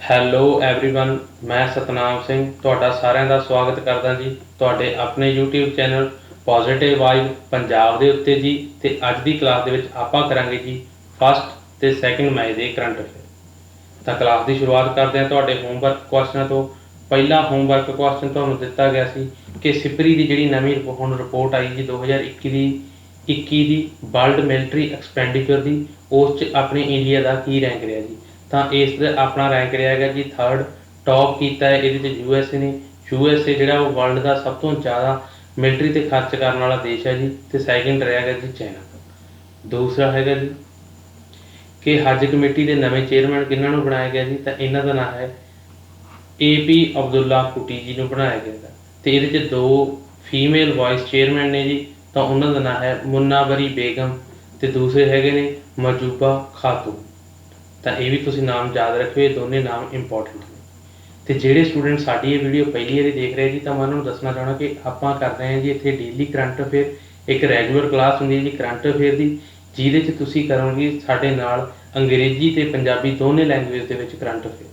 Hello everyone, मैं सतनाम सिंह ਤੁਹਾਡਾ ਸਾਰਿਆਂ ਦਾ ਸਵਾਗਤ ਕਰਦਾ ਜੀ ਤੁਹਾਡੇ ਆਪਣੇ YouTube channel positive vibe Punjab ਦੇ ਉੱਤੇ ਜੀ। ਤੇ ਅੱਜ ਦੀ ਕਲਾਸ ਦੇ ਵਿੱਚ ਆਪਾਂ ਕਰਾਂਗੇ ਜੀ ਫਸਟ ਤੇ ਸੈਕਿੰਡ ਮੈਚ ਦੇ ਕਰੰਟ ਅਫੇਅਰ। ਤਾਂ ਕਲਾਸ ਦੀ ਸ਼ੁਰੂਆਤ ਕਰਦੇ ਹਾਂ ਤੁਹਾਡੇ ਹੋਮਵਰਕ ਕੁਐਸਚਨਾਂ ਤੋਂ। ਪਹਿਲਾ ਹੋਮਵਰਕ ਕੁਐਸਚਨ ਤੁਹਾਨੂੰ ਦਿੱਤਾ ਗਿਆ ਸੀ ਕਿ ਸਿਪਰੀ ਦੀ ਜਿਹੜੀ ਨਵੀਂ ਹੁਣ ਰਿਪੋਰਟ ਆਈ ਜੀ 2021 ਦੀ ਵਰਲਡ ਮਿਲਟਰੀ ਐਕਸਪੈਂਡੀਚਰ ਦੀ, ਉਸ 'ਚ ਆਪਣੇ ਇੰਡੀਆ ਦਾ ਕੀ ਰੈਂਕ ਰਿਹਾ ਜੀ। ਤਾਂ ਇਸ ਦਾ ਆਪਣਾ ਰੈਂਕ ਰਿਹਾ ਹੈਗਾ ਜੀ थर्ड। टॉप किया है ये USA ने। USA ਜਿਹੜਾ ਉਹ ਵਰਲਡ ਦਾ ਸਭ ਤੋਂ ਜ਼ਿਆਦਾ ਮਿਲਟਰੀ ਤੇ ਖਰਚ ਕਰਨ ਵਾਲਾ ਦੇਸ਼ ਹੈ ਜੀ। ਤੇ ਸੈਕਿੰਡ ਰਿਹਾ ਹੈਗਾ ਜੀ ਚਾਈਨਾ। ਦੂਸਰਾ ਹੈਗਾ ਜੀ ਕਿ ਹਜ ਕਮੇਟੀ ਦੇ ਨਵੇਂ ਚੇਅਰਮੈਨ ਕਿਹਨਾਂ ਨੂੰ ਬਣਾਇਆ ਗਿਆ ਜੀ। ਤਾਂ ਇਹਨਾਂ ਦਾ ਨਾਮ ਹੈ AP ਅਬਦੁੱਲਾ ਕੁਟੀ ਜੀ ਨੂੰ ਬਣਾਇਆ ਗਿਆ ਹੈ। ਤੇ ਇਹਦੇ 'ਚ 2 ਫੀਮੇਲ ਵਾइस ਚੇਅਰਮੈਨ ਨੇ ਜੀ। ਤਾਂ ਉਹਨਾਂ ਦਾ ਨਾਮ ਹੈ ਮੁन्नावरी बेगम ਤੇ ਦੂਸਰੇ ਹੈਗੇ ਨੇ ਮਜੂਬਾ ਖਾਤੂਨ। ਤਾਂ ਇਹ ਵੀ ਤੁਸੀਂ ਨਾਮ ਯਾਦ ਰੱਖਿਓ, ਇਹ ਦੋਨੇ ਨਾਮ ਇੰਪੋਰਟੈਂਟ ਨੇ। ਤੇ ਜਿਹੜੇ ਸਟੂਡੈਂਟ ਸਾਡੀ ਇਹ ਵੀਡੀਓ ਪਹਿਲੀ ਵਾਰੀ ਦੇਖ ਰਹੇ ਜੀ, ਤਾਂ ਮੈਂ ਉਹਨਾਂ ਨੂੰ ਦੱਸਣਾ ਚਾਹੁੰਦਾ ਕਿ ਆਪਾਂ ਕਰਦੇ ਹਾਂ ਜੀ ਇੱਥੇ ਡੇਲੀ ਕਰੰਟ ਅਫੇਅਰ। ਇੱਕ ਰੈਗੂਲਰ ਕਲਾਸ ਹੁੰਦੀ ਹੈ ਜੀ ਕਰੰਟ ਅਫੇਅਰ ਦੀ, ਜਿਹਦੇ 'ਚ ਤੁਸੀਂ ਕਰੋਗੇ ਸਾਡੇ ਨਾਲ ਅੰਗਰੇਜ਼ੀ ਤੇ ਪੰਜਾਬੀ ਦੋਨੇ ਲੈਂਗੁਏਜ ਦੇ ਵਿੱਚ ਕਰੰਟ ਅਫੇਅਰ।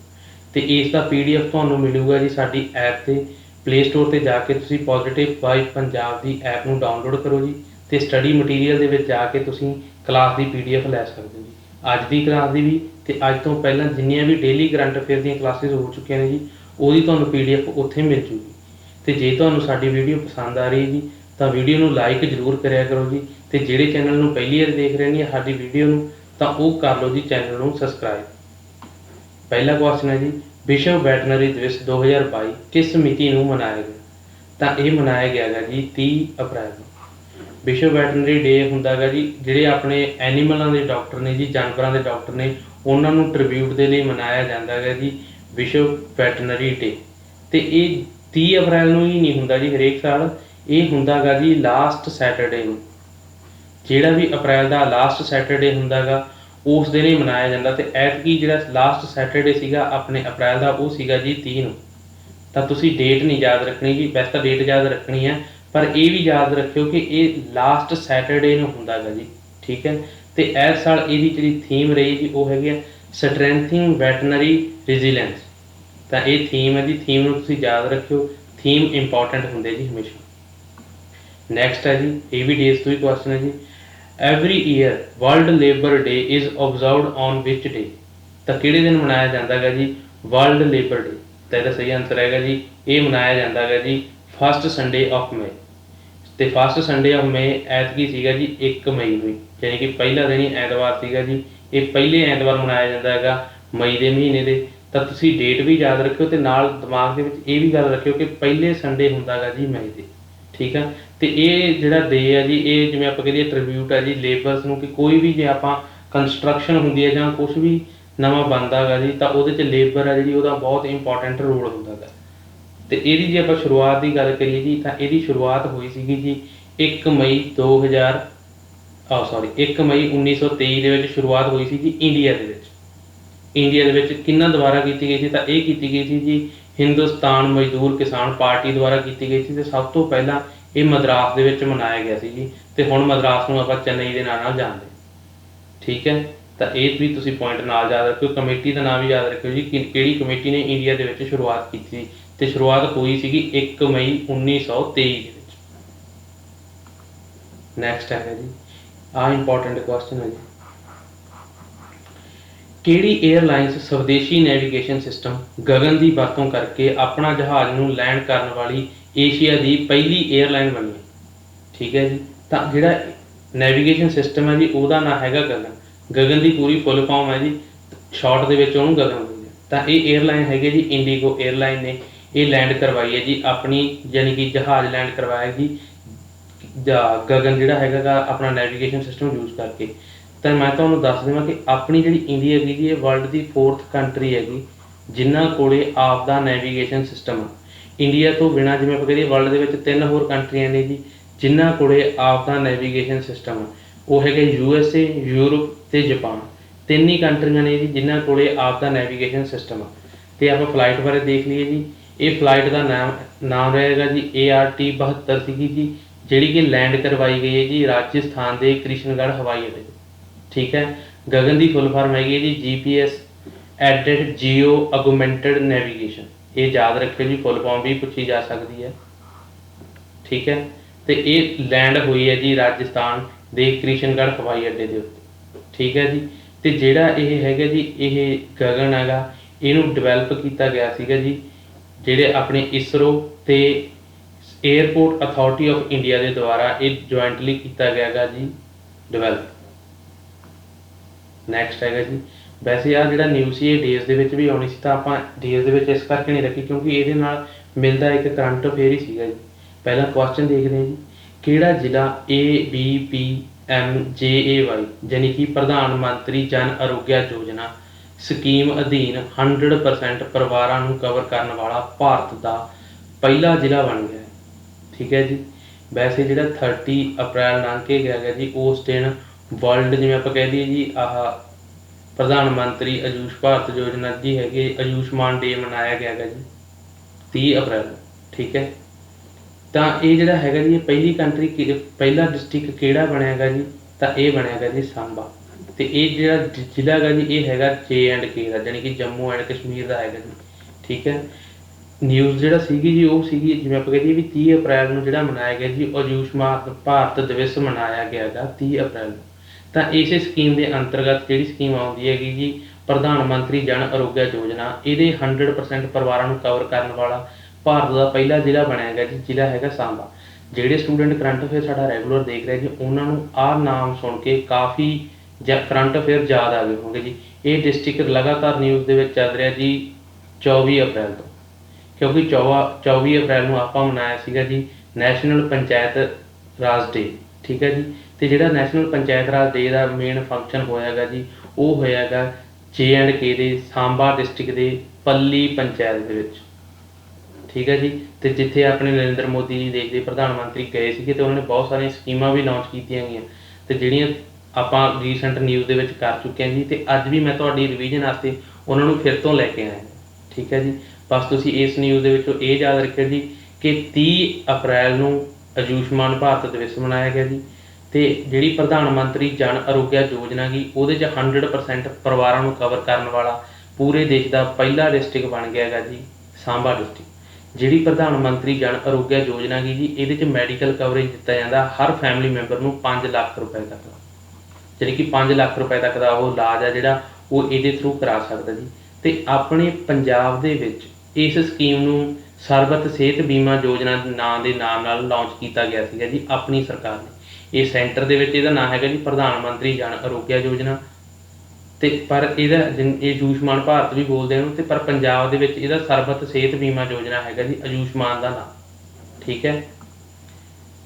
ਤੇ ਇਸ ਦਾ PDF ਤੁਹਾਨੂੰ ਮਿਲੂਗਾ ਜੀ ਸਾਡੀ ਐਪ ਤੇ। ਪਲੇ ਸਟੋਰ ਤੇ ਜਾ ਕੇ ਤੁਸੀਂ ਪੋਜ਼ਿਟਿਵ ਵਾਈਬ ਪੰਜਾਬ ਦੀ ਐਪ ਨੂੰ ਡਾਊਨਲੋਡ ਕਰੋ ਜੀ, ਤੇ ਸਟੱਡੀ ਮਟੀਰੀਅਲ ਦੇ ਵਿੱਚ ਜਾ ਕੇ ਤੁਸੀਂ ਕਲਾਸ ਦੀ PDF ਲੈ ਸਕਦੇ ਹੋ ਜੀ। ਅੱਜ ਦੀ ਕਲਾਸ ਦੀ ਵੀ ਤੇ ਅੱਜ ਤੋਂ ਪਹਿਲਾਂ ਜਿੰਨੀਆਂ ਵੀ ਡੇਲੀ ਕਰੰਟ ਅਫੇਅਰ ਦੀਆਂ ਕਲਾਸਿਸ ਹੋ ਚੁੱਕੀਆਂ ਨੇ ਜੀ, ਉਹਦੀ ਤੁਹਾਨੂੰ PDF ਉੱਥੇ ਮਿਲ ਜੂਗੀ। ਤੇ ਜੇ ਤੁਹਾਨੂੰ ਸਾਡੀ ਵੀਡੀਓ ਪਸੰਦ ਆ ਰਹੀ ਜੀ ਤਾਂ ਵੀਡੀਓ ਨੂੰ ਲਾਈਕ ਜ਼ਰੂਰ ਕਰਿਆ ਕਰੋ ਜੀ। ਤੇ ਜਿਹੜੇ ਚੈਨਲ ਨੂੰ ਪਹਿਲੀ ਵਾਰ ਦੇਖ ਰਹੇ ਨੇ ਸਾਡੀ ਵੀਡੀਓ ਨੂੰ, ਤਾਂ ਉਹ ਕਰ ਲਓ ਜੀ ਚੈਨਲ ਨੂੰ ਸਬਸਕ੍ਰਾਈਬ। ਪਹਿਲਾ ਕੁਐਸਚਨ ਹੈ ਜੀ ਵਿਸ਼ਵ ਵੈਟਰਨਰੀ ਦਿਵਸ 2022 ਕਿਸ ਮਿਤੀ ਨੂੰ ਮਨਾਇਆ ਗਿਆ। ਤਾਂ ਇਹ ਮਨਾਇਆ ਗਿਆ ਹੈਗਾ ਜੀ 30 ਅਪ੍ਰੈਲ ਨੂੰ। ਵਿਸ਼ਵ ਵੈਟਰਨਰੀ ਡੇ ਹੁੰਦਾ ਗਾ ਜੀ, ਜਿਹੜੇ ਆਪਣੇ ਐਨੀਮਲਾਂ ਦੇ ਡਾਕਟਰ ਨੇ ਜੀ, ਜਾਨਵਰਾਂ ਦੇ ਡਾਕਟਰ ਨੇ, ਉਹਨਾਂ ਨੂੰ ਟ੍ਰਿਬਿਊਟ ਦੇ ਲਈ ਮਨਾਇਆ ਜਾਂਦਾ ਹੈਗਾ ਜੀ ਵਿਸ਼ਵ ਵੈਟਰਨਰੀ ਡੇ। ਤੇ ਇਹ 30 ਅਪ੍ਰੈਲ ਨੂੰ ਹੀ ਨਹੀਂ ਹੁੰਦਾ ਜੀ ਹਰੇਕ ਸਾਲ, ਇਹ ਹੁੰਦਾ ਗਾ ਜੀ ਲਾਸਟ ਸੈਟਰਡੇ ਨੂੰ। ਜਿਹੜਾ ਵੀ ਅਪ੍ਰੈਲ ਦਾ ਲਾਸਟ ਸੈਟਰਡੇ ਹੁੰਦਾ ਗਾ ਉਸ ਦਿਨ ਹੀ ਮਨਾਇਆ ਜਾਂਦਾ। ਤੇ ਐਤਕੀ ਜਿਹੜਾ ਲਾਸਟ ਸੈਟਰਡੇ ਸੀਗਾ ਆਪਣੇ ਅਪ੍ਰੈਲ ਦਾ, ਉਹ ਸੀਗਾ ਜੀ 30 ਨੂੰ। ਤਾਂ ਤੁਸੀਂ ਡੇਟ ਨਹੀਂ ਯਾਦ ਰੱਖਣੀ ਜੀ, ਵੈਸੇ ਤਾਂ ਡੇਟ ਯਾਦ ਰੱਖਣੀ ਹੈ, ਪਰ ਇਹ ਵੀ ਯਾਦ ਰੱਖਿਓ ਕਿ ਇਹ ਲਾਸਟ ਸੈਟਰਡੇ ਨੂੰ ਹੁੰਦਾ ਗਾ ਜੀ, ਠੀਕ ਹੈ। ਤੇ ਇਸ ਸਾਲ ਇਹਦੀ ਜਿਹੜੀ ਥੀਮ ਰਹੀ ਜੀ ਉਹ ਹੈਗੀ ਆ ਸਟਰੈਂਥਿੰਗ ਵੈਟਰਨਰੀ ਰੈਜ਼ੀਲੈਂਸ। ਤਾਂ ਇਹ ਥੀਮ ਹੈ ਜੀ, ਥੀਮ ਨੂੰ ਤੁਸੀਂ ਯਾਦ ਰੱਖਿਓ, ਥੀਮ ਇੰਪੋਰਟੈਂਟ ਹੁੰਦੇ ਜੀ ਹਮੇਸ਼ਾ। ਨੈਕਸਟ ਹੈ ਜੀ ਇਹ ਵੀ ਡੇਜ਼ ਤੋਂ ਹੀ ਕੁਐਸਚਨ ਹੈ ਜੀ every year World Labour Day is observed on which day. ਤਾਂ ਕਿਹੜੇ ਦਿਨ ਮਨਾਇਆ ਜਾਂਦਾ ਗਾ ਜੀ ਵਰਲਡ ਲੇਬਰ ਡੇ। ਤਾਂ ਇਹਦਾ ਸਹੀ ਆਨਸਰ ਹੈਗਾ ਜੀ ਇਹ ਮਨਾਇਆ ਜਾਂਦਾ ਗਾ ਜੀ ਫਸਟ ਸੰਡੇ ਆਫ ਮਈ। ਤੇ ਫਸਟ ਸੰਡੇ ਆਫ ਮਈ ਐਤਕੀ ਸੀਗਾ ਜੀ 1 ਮਈ ਨੂੰ, ਯਾਨੀ ਕਿ ਪਹਿਲਾ ਦਿਨ ਹੀ ਐਤਵਾਰ ਸੀਗਾ ਜੀ। ਇਹ ਪਹਿਲੇ ਐਤਵਾਰ ਮਨਾਇਆ ਜਾਂਦਾ ਹੈਗਾ ਮਈ ਦੇ ਮਹੀਨੇ ਦੇ। ਤਾਂ ਤੁਸੀਂ ਡੇਟ ਵੀ ਯਾਦ ਰੱਖਿਓ ਤੇ ਨਾਲ ਦਿਮਾਗ ਦੇ ਵਿੱਚ ਇਹ ਵੀ ਗੱਲ ਰੱਖਿਓ ਕਿ ਪਹਿਲੇ ਸੰਡੇ ਹੁੰਦਾ ਗਾ ਜੀ ਮਈ ਦੇ, ਠੀਕ ਆ। ਤੇ ਇਹ ਜਿਹੜਾ ਡੇ ਹੈ ਜੀ, ਇਹ ਜਿਵੇਂ ਆਪਾਂ ਕਹੀਏ ਟ੍ਰਿਬਿਊਟ ਹੈ ਜੀ ਲੇਬਰਸ ਨੂੰ, ਕਿ ਕੋਈ ਵੀ ਜੇ ਆਪਾਂ ਕੰਸਟਰਕਸ਼ਨ ਹੁੰਦੀ ਹੈ ਜਾਂ ਕੁਛ ਵੀ ਨਵਾਂ ਬਣਦਾ ਗਾ ਜੀ, ਤਾਂ ਉਹਦੇ 'ਚ ਲੇਬਰ ਹੈ ਜਿਹੜੀ ਉਹਦਾ ਬਹੁਤ ਇੰਪੋਰਟੈਂਟ ਰੋਲ ਹੁੰਦਾ ਗਾ। ਤੇ ਇਹਦੀ ਜੇ ਆਪਾਂ ਸ਼ੁਰੂਆਤ ਦੀ ਗੱਲ ਕਰੀਏ ਜੀ, ਤਾਂ ਇਹਦੀ ਸ਼ੁਰੂਆਤ ਹੋਈ ਸੀਗੀ ਜੀ 1 ਮਈ 1923 ਦੇ ਵਿੱਚ ਸ਼ੁਰੂਆਤ ਹੋਈ ਸੀ ਜੀ ਇੰਡੀਆ ਦੇ ਵਿੱਚ। ਇੰਡੀਆ ਦੇ ਵਿੱਚ ਕਿਹਨਾਂ ਦੁਆਰਾ ਕੀਤੀ ਗਈ ਸੀ। ਤਾਂ ਇਹ ਕੀਤੀ ਗਈ ਸੀ ਜੀ ਹਿੰਦੁਸਤਾਨ ਮਜ਼ਦੂਰ ਕਿਸਾਨ ਪਾਰਟੀ ਦੁਆਰਾ ਕੀਤੀ ਗਈ ਸੀ। ਤੇ ਸਭ ਤੋਂ ਪਹਿਲਾਂ ਇਹ ਮਦਰਾਸ ਦੇ ਵਿੱਚ ਮਨਾਇਆ ਗਿਆ ਸੀ ਜੀ। ਤੇ ਹੁਣ ਮਦਰਾਸ ਨੂੰ ਆਪਾਂ ਚੇਨਈ ਦੇ ਨਾਂ ਨਾਲ ਜਾਣਦੇ, ਠੀਕ ਹੈ। ਤਾਂ ਇਹ ਵੀ ਤੁਸੀਂ ਪੁਆਇੰਟ ਨਾਲ ਯਾਦ ਰੱਖਿਓ। ਕਮੇਟੀ ਦਾ ਨਾਮ ਵੀ ਯਾਦ ਰੱਖਿਓ ਜੀ ਕਿ ਕਿਹੜੀ ਕਮੇਟੀ ਨੇ ਇੰਡੀਆ ਦੇ ਵਿੱਚ ਸ਼ੁਰੂਆਤ ਕੀਤੀ ਸੀ। ਤੇ ਸ਼ੁਰੂਆਤ ਹੋਈ ਸੀਗੀ 1 ਮਈ 1923 ਦੇ ਵਿੱਚ। ਨੈਕਸਟ ਹੈਗਾ ਜੀ ਆਹ ਇੰਪੋਰਟੈਂਟ ਕੁਐਸਚਨ ਹੈ ਜੀ ਕਿਹੜੀ 에ਅਰਲਾਈਨਸ ਸਵਦੇਸ਼ੀ ਨੈਵੀਗੇਸ਼ਨ ਸਿਸਟਮ ਗਗਨ ਦੀ ਵਰਤੋਂ ਕਰਕੇ ਆਪਣਾ ਜਹਾਜ਼ ਨੂੰ ਲੈਂਡ ਕਰਨ ਵਾਲੀ ਏਸ਼ੀਆ ਦੀ ਪਹਿਲੀ 에ਅਰਲਾਈਨ ਬਣੀ ਹੈ, ਠੀਕ ਹੈ ਜੀ। ਤਾਂ ਜਿਹੜਾ ਨੈਵੀਗੇਸ਼ਨ ਸਿਸਟਮ ਹੈ ਜੀ ਉਹਦਾ ਨਾਂ ਹੈਗਾ ਗਗਨ। ਗਗਨ ਦੀ ਪੂਰੀ ਫੁੱਲ ਫਾਰਮ ਹੈ ਜੀ, ਸ਼ਾਰਟ ਦੇ ਵਿੱਚ ਉਹਨੂੰ ਗਗਨ ਬੋਲਦੇ। ਤਾਂ ਇਹ 에ਅਰਲਾਈਨ ਹੈਗੀ ਜੀ ਇੰਡੀਗੋ 에ਅਰਲਾਈਨ ਨੇ ਇਹ ਲੈਂਡ ਕਰਵਾਈ ਹੈ ਜੀ ਆਪਣੀ, ਯਾਨੀ ਕਿ ਜਹਾਜ਼ ਲੈਂਡ ਕਰਵਾਇਆ ਜੀ ਗਗਨ ਜਿਹੜਾ ਹੈਗਾ ਗਾ ਆਪਣਾ ਨੈਵੀਗੇਸ਼ਨ ਸਿਸਟਮ ਯੂਜ਼ ਕਰਕੇ। ਤਾਂ ਮੈਂ ਤੁਹਾਨੂੰ ਦੱਸ ਦੇਵਾਂ ਕਿ ਆਪਣੀ ਜਿਹੜੀ ਇੰਡੀਆ ਹੈਗੀ ਜੀ ਇਹ ਵਰਲਡ ਦੀ 4th ਕੰਟਰੀ ਹੈਗੀ ਜਿਨ੍ਹਾਂ ਕੋਲੇ ਆਪ ਦਾ ਨੈਵੀਗੇਸ਼ਨ ਸਿਸਟਮ ਆ। ਇੰਡੀਆ ਤੋਂ ਬਿਨਾਂ ਜਿਵੇਂ ਆਪਾਂ ਕਹੀਏ ਵਰਲਡ ਦੇ ਵਿੱਚ 3 ਹੋਰ ਕੰਟਰੀਆਂ ਨੇ ਜੀ ਜਿਨ੍ਹਾਂ ਕੋਲੇ ਆਪ ਦਾ ਨੈਵੀਗੇਸ਼ਨ ਸਿਸਟਮ ਆ। ਉਹ ਹੈਗੇ USA, ਯੂਰਪ ਤੇ ਜਾਪਾਨ। 3 ਹੀ ਕੰਟਰੀਆਂ ਨੇ ਜੀ ਜਿਨ੍ਹਾਂ ਕੋਲੇ ਆਪ ਦਾ ਨੈਵੀਗੇਸ਼ਨ ਸਿਸਟਮ ਆ। ਤੇ ਆਪਾਂ ਫਲਾਈਟ ਬਾਰੇ ਦੇਖ ਲਈਏ ਜੀ, ਇਹ ਫਲਾਈਟ ਦਾ ਨਾਮ ਰਹੇਗਾ ਜੀ ART 72 ਸੀਗੀ ਜੀ, ਜਿਹੜੀ ਕਿ ਲੈਂਡ ਕਰਵਾਈ ਗਈ ਹੈ ਜੀ ਰਾਜਸਥਾਨ ਦੇ ਕ੍ਰਿਸ਼ਨਗੜ੍ਹ ਹਵਾਈ ਅੱਡੇ, ਠੀਕ ਹੈ। ਗਗਨ ਦੀ ਫੁੱਲ ਫਾਰਮ ਹੈਗੀ ਹੈ ਜੀ GPS एडेड जियो अगूमेंटेड नैविगेशन, ये याद रखियो जी, फुल फॉर्म भी पूछी जा सकती है। ठीक है, तो ये लैंड हुई है जी राजस्थान के किशनगढ़ हवाई अड्डे के उत्ते। ठीक है जी, तो जिहड़ा ये हैगा जी, ये गगन हैगा, इहनूं डिवेलप किया गया सीगा जी जिहड़े अपने इसरो ते एयरपोर्ट अथॉरिटी ऑफ इंडिया के द्वारा ये जॉइंटली किया गया गा जी डिवेलप। नैक्सट हैगा जी, वैसे आ जिहड़ा न्यूज़ सी डेज दे विच भी आउणी सी, तां आपां डेज दे विच इस करके नहीं रखी क्योंकि इहदे नाल मिलदा एक करंट अफेयर ही सीगा जी। पहला क्वेश्चन देखते हैं जी, किहड़ा जिला ABPMJAY यानी कि प्रधानमंत्री जन आरोग्य योजना स्कीम अधीन 100% परिवारों को कवर करने वाला भारत का पहला जिला बन गया है। ठीक है जी, वैसे जो 30 अप्रैल लंघ के गया जी, उस दिन वर्ल्ड जिवें आप कह दिए जी आह प्रधानमंत्री आयुष भारत योजना जी है आयुष्मान डे मनाया गया जी 30 अप्रैल। ठीक है, तो ये जोड़ा है जी पहली कंट्री पहला डिस्ट्रिक्ट किहड़ा बनया गा जी, तो ये बनया गा जी सांबा। तो ये जो जिला गा जी ये है J&K का, यानी कि जम्मू एंड कश्मीर का है जी। ठीक है, न्यूज़ जोड़ा सी जी वो सी जिवें आप कह दिए भी 30 अप्रैल को जो मनाया गया जी आयुष्मान भारत दिवस मनाया गया गा 30 अप्रैल को। तो इस स्कीम के अंतर्गत जी स्कीम आती है जी प्रधानमंत्री जन आरोग्य योजना, ये 100% परिवारों को कवर करने वाला भारत का पहला जिला बनया गया जी, जिला है सांबा। ਜਿਹੜੇ स्टूडेंट करंट अफेयर साडा रेगूलर देख रहे जी उन्होंने आह नाम सुन के काफ़ी करंट अफेयर याद आ गए होंगे जी। ये डिस्ट्रिक्ट लगातार न्यूज़ के चल रहा जी 24 अप्रैल तो, क्योंकि 24 अप्रैल को आप मनाया सीगा जी नैशनल पंचायत राज डे। ठीक है जी, तो जोड़ा नैशनल पंचायत राज डे का मेन फंक्शन होयागा जी वो होयागा J&K के सांबा डिस्ट्रिक्ट के पल्ली पंचायत के विच। ठीक है जी, तो जिथे अपने नरेंद्र मोदी जी देश के प्रधानमंत्री गए थे तो उन्होंने बहुत सारी स्कीमां भी लॉन्च की गई, तो जिहड़ियां आपां रीसेंट न्यूज़ के कर चुके हैं जी, तो अज भी मैं तुहाडी रिवीजन वास्ते उन्होंने फिर तो लैके आया। ठीक है जी, बस तुसी इस न्यूज़ के विचों ये याद रखियो जी कि 30 अप्रैल को आयुष्मान भारत दिवस मनाया गया जी, तो जिहड़ी प्रधानमंत्री जन आरोग्य योजना की वो 100% परिवारों को कवर करने वाला पूरे देश का पहला डिस्ट्रिक्ट बन गया जी सांबा डिस्ट्रिक्ट। जी प्रधानमंत्री जन आरोग्य योजना की जी ये मैडिकल कवरेज दिता जाता हर फैमिली मैंबर को 5 लाख रुपए तक, यानी कि 5 लाख रुपए तक का वो इलाज है जोड़ा वो ये थ्रू करा सकता जी। तो अपने पंजाब दे विच इस स्कीम को सरबत सेहत बीमा योजना नाम के नाम लॉन्च किया गया सीगा जी अपनी सरकार ने। ये सेंटर के विच इहदा नाम है जी प्रधानमंत्री जन आरोग्य योजना, तो पर यदा आयुष्मान भारत भी बोलते हैं तो पर पंजाब दे विच इहदा सरबत सेहत बीमा योजना है जी आयुष्मान का नाम। ठीक है,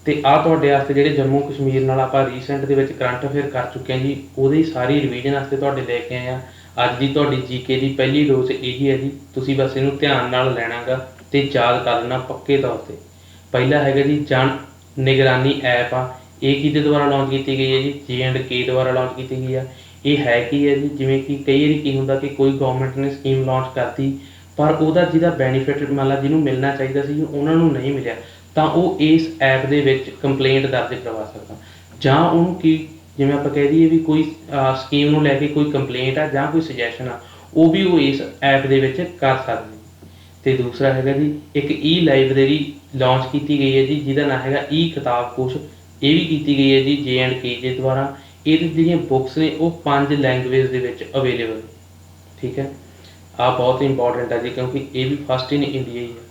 तो आ तुहाडे वास्ते जिहड़े जम्मू कश्मीर नाल आपां रीसेंट दे विच करंट अफेयर कर चुके हैं जी उहदी सारी रिवीजन वास्ते तुहाडे लैके आए हैं। अज दी तुहाडी जीके की पहली डोज यही है जी, तुसीं बस इहनूं ध्यान नाल लैणा गा ते याद कर लेना पक्के तौर पर। पहला है जी जन निगरानी ऐप आ, ये किहदे द्वारा लॉन्च की गई है जी J&K द्वारा लॉन्च की गई है। ये है कि है जी जिमें कि कई बार की होंदा कि कोई गवर्नमेंट ने स्कीम लॉन्च करती पर वह जिहदा बैनीफिट मान ला जिन्होंने मिलना चाहिए सी उन्होंने नहीं मिलिया, तो वह इस ऐप दे विच कंप्लेंट दर्ज करवा सकता जां उन्होंने कि जिवें आपां कह दईए भी कोई स्कीम नूं लैके कोई कंप्लेंट आ जां कोई सजैशन आ वो भी वो इस ऐप दे विच कर सकदे। तो दूसरा है जी एक ई लाइब्रेरी लॉन्च की गई है जी जिहदा नाम है ई किताब कोश, ये भी की गई है जी J&K के द्वारा। ये जिहड़ियां बुक्स ने वो 5 लैंगुएज के विच अवेलेबल। ठीक है, आ बहुत इंपॉर्टेंट है जी क्योंकि ये भी फस्ट इन इंडिया ही है।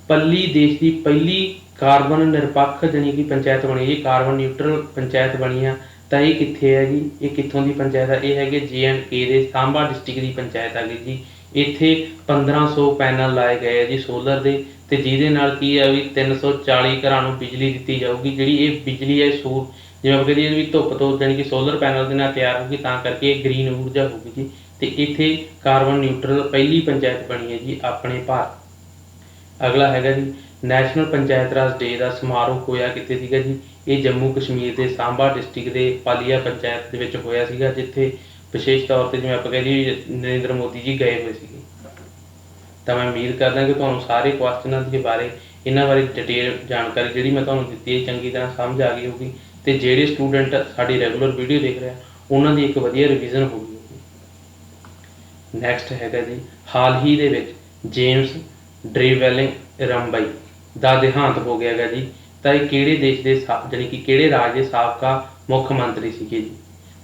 पल्ली देश की पहली कार्बन निरपक्ष यानी कि पंचायत बनी है, कार्बन न्यूट्रल पंचायत बनी है। तो ये कित्थे है जी, ये कित्थों की पंचायत है, ये है J&K के सांबा डिस्ट्रिक्ट की पंचायत आ गई जी। इत्थे 1500 पैनल लाए गए हैं जी सोलर के, तो जिहदे नाल की है भी 340 घरां नूं बिजली दी जाऊगी। जिहड़ी ये बिजली है सूर जिवें आप कहिए भी धुप तो यानी कि सोलर पैनल के नाल तैयार होगी, तां करके ग्रीन ऊर्जा होगी जी। तो इत्थे कार्बन न्यूट्रल पहली पंचायत बनी है जी अपने भारत। अगला है जी नैशनल पंचायत राज डे का समारोह होया कित्थे सीगा जी, ये जम्मू कश्मीर के सांबा डिस्ट्रिक्ट के पालिया पंचायत के विच होया सीगा, जिथे विशेष तौर पर जिवें आप कह लईए नरेंद्र मोदी जी गए हुए सीगे। तो मैं उम्मीद करदा कि तुहानूं सारे क्वेश्चनों के बारे इन्हां बारे डिटेल जानकारी जिहड़ी मैं तुहानूं दित्ती है चंगी तरह समझ आ गई होगी, तो जिहड़े स्टूडेंट साडी रेगूलर वीडियो देख रहे हैं उन्हां दी एक वधिया रिवीजन होगी। ਨੈਕਸਟ ਹੈਗਾ ਜੀ, ਹਾਲ ਹੀ ਦੇ ਵਿੱਚ ਜੇਮਸ ਡਰੇਵੈਲਿੰਗ ਰੰਬਈ ਦਾ ਦੇਹਾਂਤ ਹੋ ਗਿਆ ਹੈਗਾ ਜੀ। ਤਾਂ ਇਹ ਕਿਹੜੇ ਦੇਸ਼ ਦੇ ਜਾਣੀ ਕਿ ਕਿਹੜੇ ਰਾਜ ਦੇ ਸਾਬਕਾ ਮੁੱਖ ਮੰਤਰੀ ਸੀਗੇ ਜੀ?